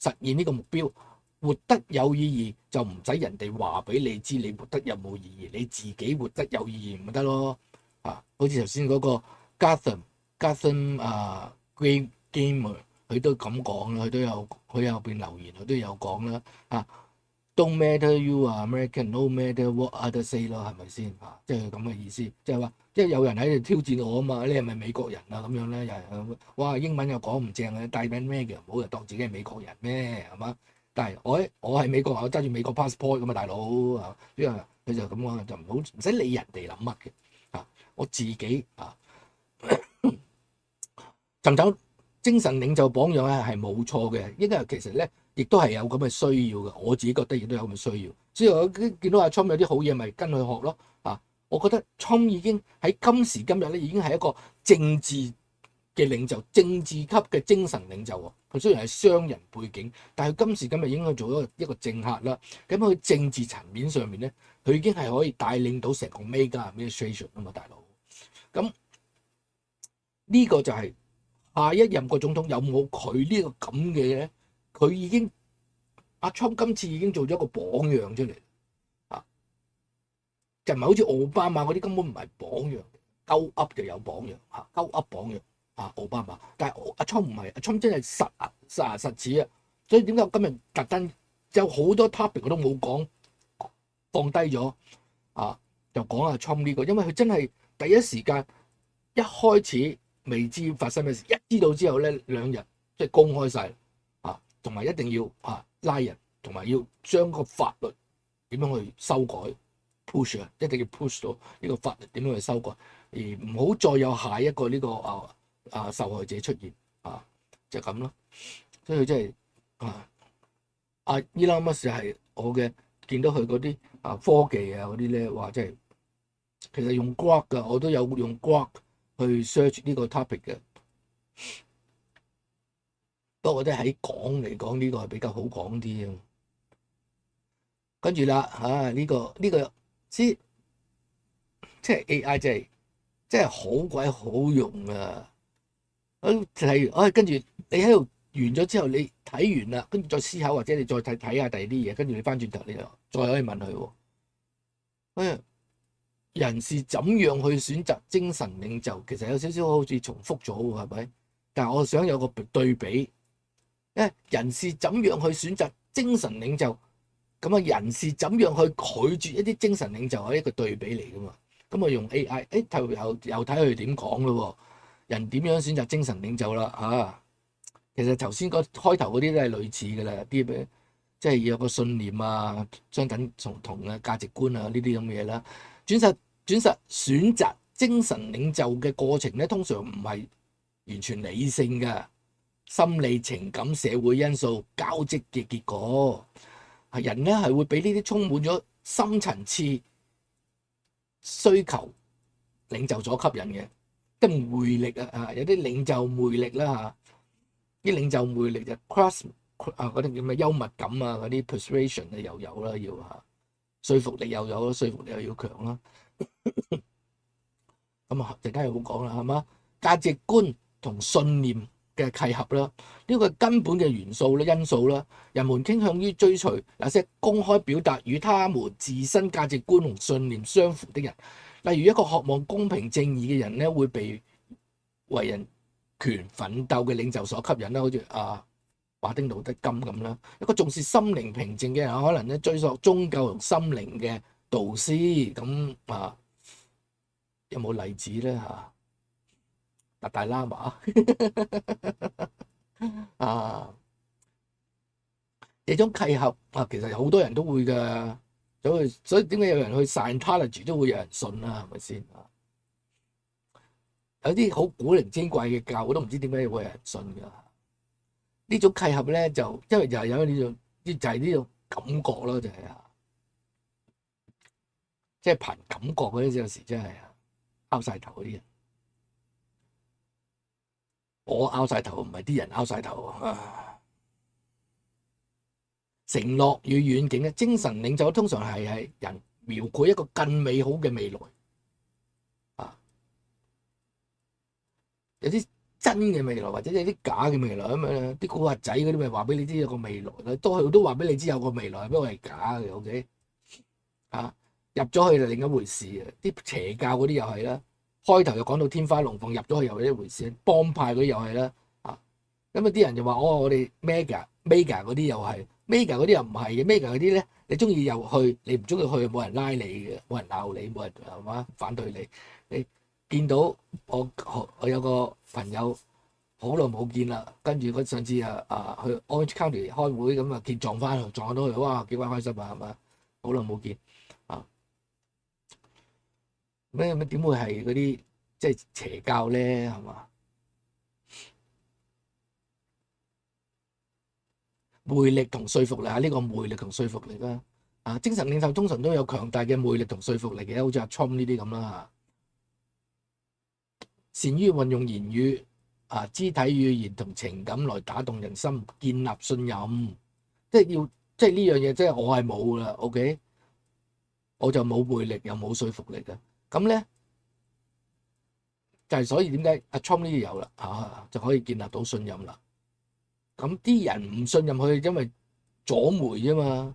Speaker 2: 實現呢個目標。活得有意義就唔使人哋話俾你知你活得有冇意義，你自己活得有意義咪得咯。好似頭先嗰個 Gotham Great Gamer 佢都咁講啦，佢有邊留言佢都有講啦。Don't matter you are American，no matter what others say 咯，係咪先啊？即係咁嘅意思，即係話，即係有人喺度挑戰我啊嘛，你係咪美國人啊？咁樣咧，又係哇，英文又講唔正嘅，帶名咩嘅，唔好就當自己係美國人咩，係嘛？但係我係美國人，我揸住美國 passport 咁啊，大佬啊，呢個佢就咁講，就唔使理人哋諗乜嘅啊，我自己啊尋找精神領袖榜樣咧係冇錯嘅，因為其實咧亦都係有咁嘅需要嘅，我自己覺得亦都有咁嘅需要。所以我見到阿 Trump 有啲好嘢，咪跟佢學咯啊！我覺得 Trump 已經喺今時今日咧已經係一個政治嘅領袖，政治級嘅精神領袖喎。佢雖然係商人背景，但係佢今時今日已經去做咗一個政客啦。咁佢政治層面上面咧，佢已經係可以帶領到成個 mega administration 啊嘛，大佬。咁呢個就係下一任個總統有冇佢呢個咁嘅咧？佢已經阿 Trump 今次已經做咗一個榜樣出嚟啊，就唔係好似奧巴馬嗰啲根本唔係榜樣，鳩噏就有榜樣嚇，鳩噏榜樣啊奧巴馬，但係阿 Trump 唔係，阿 Trump 真係實似啊，所以點解我今日特登有好多 topic 我都冇講，放低咗啊，就講阿 Trump 呢個，因為佢真係第一時間一開始未知發生咩事，一知道之後咧2日即係公開晒。同埋一定要拉人，同埋要將個法律點樣去修改 push 啊，一定要 push 到呢個法律點樣去修改，而唔好再有下一個呢個受害者出現啊，就咁咯。所以佢真係Elon Musk係我嘅見到佢嗰啲科技啊嗰啲咧，話真係其實用 Grok 㗎，我都有用 Grok 去 search 呢個 topic 嘅。不過我覺得喺講嚟講呢個係比較好講啲啊。跟住啦呢個即係 AI 真係好鬼好用啊！例如跟住你喺度完咗之後，你睇完啦，跟住再思考，或者你再睇下第二啲嘢，跟住你翻轉頭你就再可以問佢喎。人是怎樣去選擇精神領袖？其實有少少好似重複咗喎，係咪？但係我想有個對比。人是怎樣去選擇精神領袖，咁啊人是怎樣去拒絕一啲精神領袖係一個對比嚟噶嘛？咁啊用 AI，又睇佢點講咯喎，人點樣選擇精神領袖啦其實頭先開頭嗰啲都係類似噶啦，啲咩即係要有個信念啊，相等同嘅價值觀啊呢啲咁嘅嘢啦。轉實選擇精神領袖嘅過程咧，通常唔係完全理性噶。心理、情感、社會因素交織嘅結果，人咧係會俾呢啲充滿咗深層次需求領袖所吸引嘅，即係魅力啊！有啲領袖魅力啦啲領袖魅力就 cross 嗰啲叫咩幽默感啊，嗰啲 persuasion 啊又有啦，要說服力又有啦，說服力又要強啦。咁陣間又好講啦，係嘛？價值觀同信念嘅契合啦，呢個根本嘅元素咧、因素啦，人們傾向於追隨那些公開表達與他們自身價值觀同信念相符的人。例如一個渴望公平正義嘅人咧，會被為人權奮鬥嘅領袖所吸引啦，好似馬丁路德金咁啦。一個重視心靈平靜嘅人，可能咧追索宗教同心靈嘅導師。咁有冇例子咧達賴喇嘛呢種契合其實好多人都會㗎，所以點解有人去 Scientology 都會有人信啦，係咪先？有啲好古靈精怪嘅教，我都唔知點解會有人信㗎。呢種契合咧，就因為就係有呢種，就係呢種感覺咯，就係即係憑感覺嗰啲，有時真係拗晒頭嗰啲人。我拗晒頭，唔係啲人拗晒頭。承諾與遠景咧，精神領袖通常係人描繪一個更美好嘅未來。有啲真嘅未來，或者有啲假嘅未來咁樣。啲古惑仔嗰啲咪話俾你知有個未來啦，都話俾你知有個未來，不過係假嘅。OK，入咗去就另一回事啊！啲邪教嗰啲又係啦。開頭就講到天花龍鳳，入咗去又係一回事，幫派嗰啲又係啦，咁啲人就話我哋 mega 嗰啲又係 mega 嗰啲又唔係嘅，mega 嗰啲咧你中意又去，你唔中意去冇人拉你嘅，冇人鬧你，冇人係嘛反對你。你見到我有個朋友好耐冇見啦，跟住佢上次去 Orange County 開會咁啊，撞到佢，哇幾鬼開心啊，係嘛？好耐冇見啊！咩點會係嗰啲即係邪教咧？係嘛？魅力同說服力啊！呢個魅力同說服力啦，啊，精神領袖通常都有強大嘅魅力同說服力嘅，好似阿 Trump 呢啲咁啦，善於運用言語、肢體語言同情感來打動人心，建立信任，即係呢樣嘢，即係我係冇啦 ，OK， 我就冇魅力又冇說服力嘅，咁咧就係所以點解阿 Trump 呢啲有啦，就可以建立到信任啦。咁啲人唔信任佢，因為左媒啫嘛。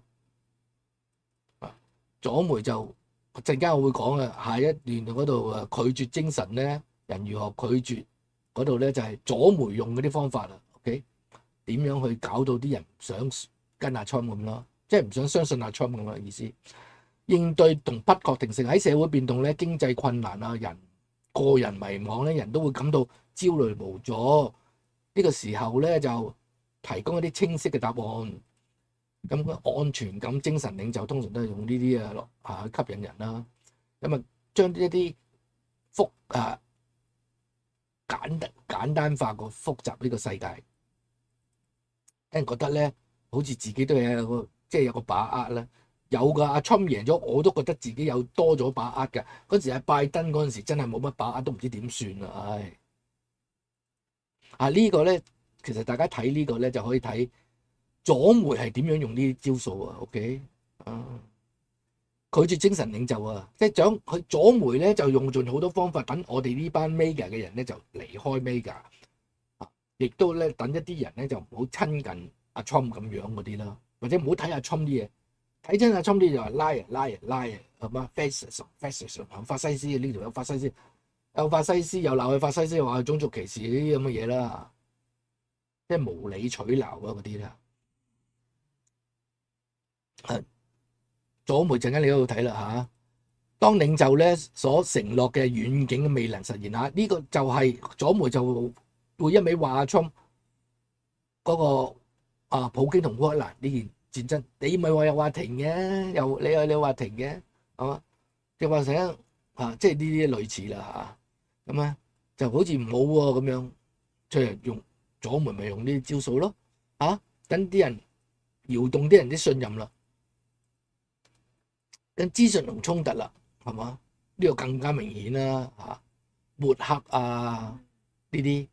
Speaker 2: 左媒就陣間我會講啊，下一段嗰度拒絕精神咧，人如何拒絕嗰度咧，就係左媒用嗰啲方法啦。OK， 點樣去搞到啲人唔想跟阿 Trump 咁咯，即係唔想相信阿 Trump 咁嘅意思。應對同不確定性喺社會變動咧，經濟困難啊，個人迷惘咧，人都會感到焦慮無助。呢個時候咧就提供一啲清晰嘅答案，咁安全感精神領袖通常都係用呢啲去吸引人啦。咁啊，將一啲簡單化個複雜呢個世界，啲人覺得咧，好似自己都有個把握啦。有噶，阿 Trump 贏咗，我都覺得自己有多咗把握㗎。嗰時阿拜登嗰陣時真係冇乜把握，都唔知點算啦，唉！呢個咧。其實大家睇呢個咧就可以睇左媒係點樣用呢啲招數啊 ，OK 拒絕精神領袖啊，即係佢左媒咧就用盡好多方法，等我哋呢班 mega 嘅人咧就離開 mega，亦都咧等一啲人咧就唔好親近阿 Trump 咁樣嗰啲啦，或者唔好睇阿 Trump 啲嘢，睇親阿 Trump 啲就話拉啊，係嘛 fascism 法西斯呢條有法西斯，又鬧佢法西斯，又話佢種族歧視呢啲咁嘅嘢啦。即係無理取鬧啊嗰啲啦，左媒陣間你喺度睇啦嚇。當領袖咧所承諾嘅遠景未能實現嚇，呢個就係左媒就會一味話阿 Trump 嗰個普京同烏克蘭呢件戰爭，你咪話又話停嘅，你話停嘅係嘛？就話成即係呢啲類似啦嚇，咁咧就好似唔好喎咁樣，即係用。左媒咪用呢啲招數咯，等啲人搖動啲人啲信任啦，跟資訊同衝突啦，係嘛？呢個更加明顯啦，抹黑啊呢啲，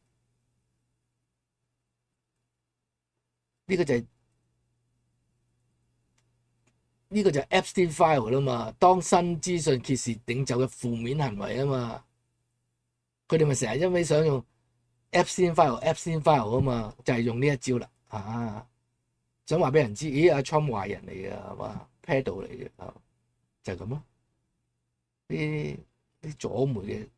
Speaker 2: 呢個就係 Epstein file 啦嘛。當新資訊揭示領袖嘅負面行為啊嘛，佢哋咪成日因為想用。Epstein file 啊嘛，就係用呢一招啦，想話俾人知，咦阿 Trump 壞人嚟嘅係嘛 ，pedo 嚟嘅，就係咁咯。啲左媒嘅，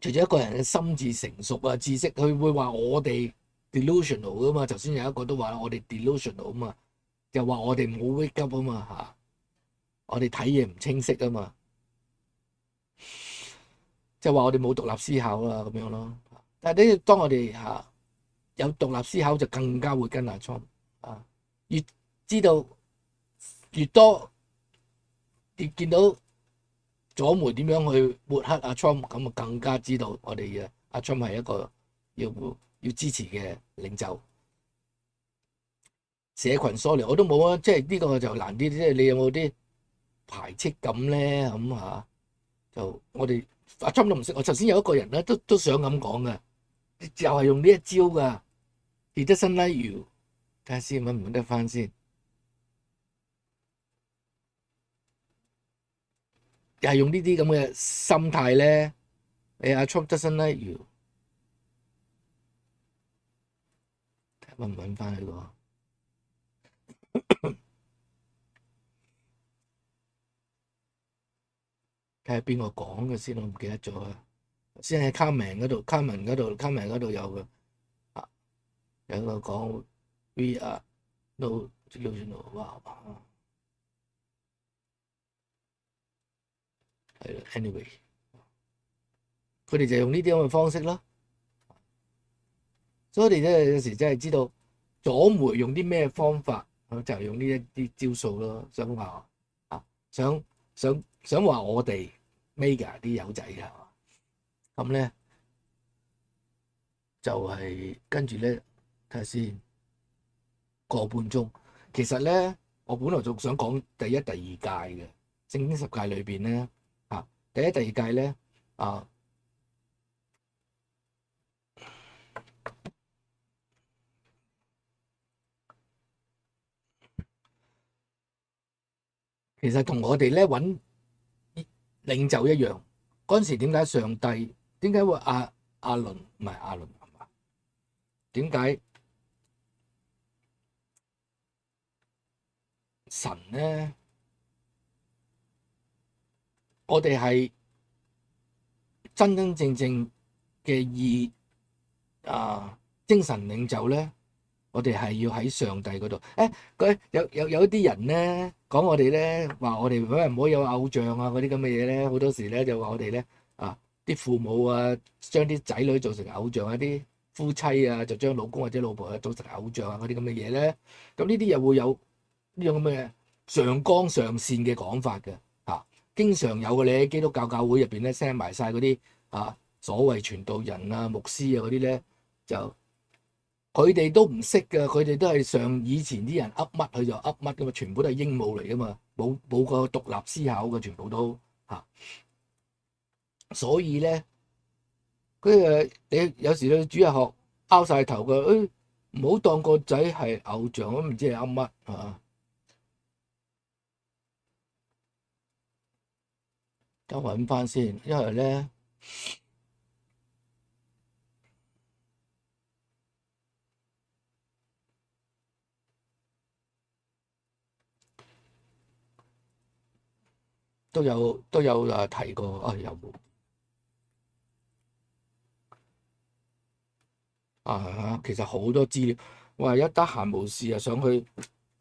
Speaker 2: 除咗一個人嘅心智成熟啊、知識，佢會話我哋 delusional 啊嘛。頭先有一個都話我哋 delusional 啊嘛，就話我哋冇 wake up 啊嘛，我哋睇嘢唔清晰啊嘛。就話我哋冇獨立思考啦，咁樣咯。但係呢，當我哋有獨立思考，就更加會跟阿 Trump 越知道越多，越見到左媒點樣去抹黑阿 Trump，咁啊更加知道我哋嘅阿 Trump 係一個要支持嘅領袖。社群疏離我都冇啊，即係呢個就難啲。即係你有冇啲排斥感咧？咁就我哋。阿 Trump 都唔識，我頭先有一個人咧都想咁講嘅，又係用呢一招噶。He doesn't like you， 睇下先揾唔揾得翻先。又係用呢啲咁嘅心態咧。阿 Trump doesn't like you， 睇下揾唔揾翻佢個。睇下邊個講嘅先，我唔記得咗啊！先喺 comment 嗰度 ，comment 嗰度有嘅，有個講 we are no 即係算哇，係啦 ，anyway， 佢哋就用呢啲咁嘅方式啦。所以我哋咧有時真係知道左媒用啲咩方法，就係用呢一啲招數咯。想話想話我哋 mega 啲友仔啊，咁咧就係跟住咧睇下先個半鐘。其實咧我本來仲想講第一、第二屆嘅聖經十誡裏邊咧第一、第二屆咧其實同我哋咧揾領袖一樣。嗰陣時點解上帝點解會亞倫唔係亞倫係嘛？點解神咧？我哋係真真正正嘅精神領袖咧，我哋係要喺上帝嗰度。有一啲人咧講我哋咧話我哋唔可以有偶像啊嗰啲咁嘅嘢咧，好多時咧就話我哋咧啲父母將啲仔女做成偶像啊，啲夫妻就將老公或者老婆做成偶像啊嗰啲咁嘅嘢咧，咁呢啲又會有呢種咁嘅上綱上線嘅講法嘅經常有嘅。你喺基督教教會入邊咧 send 埋晒嗰啲所謂傳道人牧師嗰啲咧，就佢哋都唔識嘅，佢哋都係上以前啲人噏乜佢就噏乜噶嘛，全部都係鸚鵡嚟噶嘛，冇個獨立思考嘅，全部都所以咧你有時你主日學拗晒頭嘅，唔好當個仔係偶像，我唔知你噏乜等我揾翻先，因為咧都有提過有冇其實好多資料，我係一得閒無事上去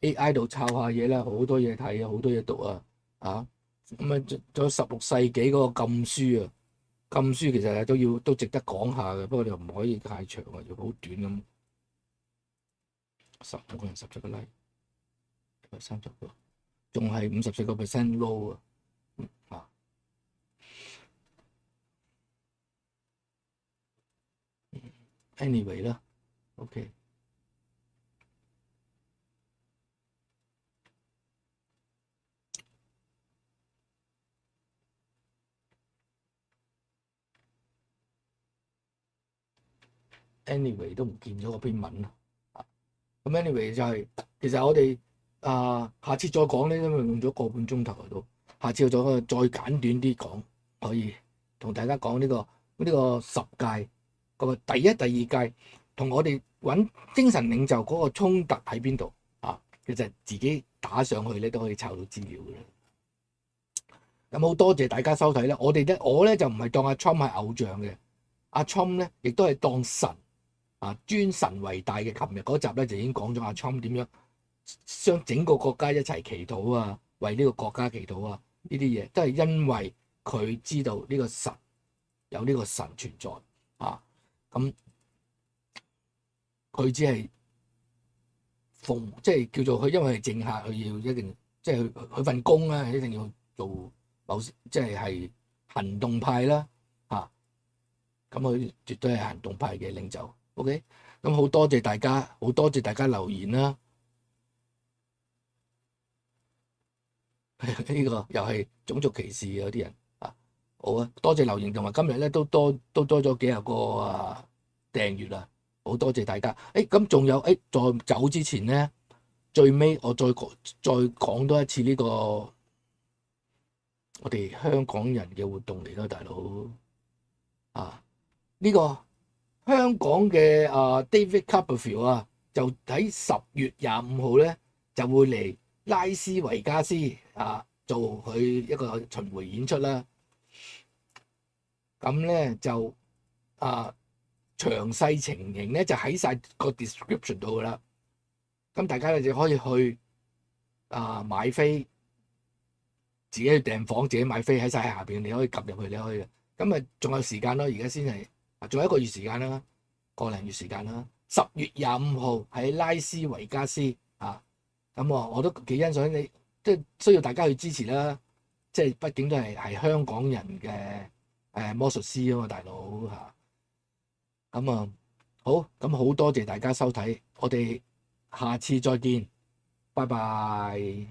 Speaker 2: AI 度抄下嘢啦，好多嘢睇好多嘢讀咁仲有16世紀嗰個禁書禁書其實都值得講下嘅，不過你又唔可以太長要好短咁。15個人17個 like， 30個，仲係54% low anyway 啦 ，OK。anyway 都唔見咗嗰篇文啦，咁 anyway 就係其實我哋下次再講咧，因為用咗個半鐘頭喺度，下次再簡短啲講，可以同大家講呢個十誡個第一、第二誡同我哋揾精神領袖嗰個衝突喺邊度其實自己打上去咧都可以抄到資料嘅。咁好多謝大家收睇咧，我咧就唔係當阿 Trump 係偶像嘅，阿 Trump 咧亦都係當神尊神為大嘅。琴日嗰集咧就已經講咗阿 Trump 點樣將整個國家一齊祈禱為呢個國家祈禱呢啲嘢都係因為佢知道呢個神有呢個神存在咁佢只係即係叫做佢，因為係政客，佢要一定即係佢份工一定要做某即係行動派啦咁佢絕對係行動派嘅領袖。OK， 咁好多謝大家，好多謝大家留言啦。呢個又係種族歧視，有啲人好多謝留言，同埋今日咧都多咗幾廿個訂閱啦，好多謝大家。咁仲有在走之前咧，最尾我再講多一次呢個我哋香港人嘅活動嚟啦，大佬呢個香港嘅David Copperfield 就喺10月25號咧就會嚟拉斯維加斯做佢一個巡迴演出啦。咁咧就詳細情形咧就喺晒個 description 度噶啦。咁大家咧就可以去買飛，自己去訂房，自己買飛喺晒下邊，你可以撳入去，你可以嘅。咁啊，仲有時間咯，而家先係仲有1個月時間啦，個零月時間啦。10月25號喺拉斯維加斯咁我都幾欣賞你，即係需要大家去支持啦。即係畢竟都係香港人嘅魔術師啊嘛，大佬嚇。咁好，咁好多謝大家收睇，我哋下次再見，拜拜。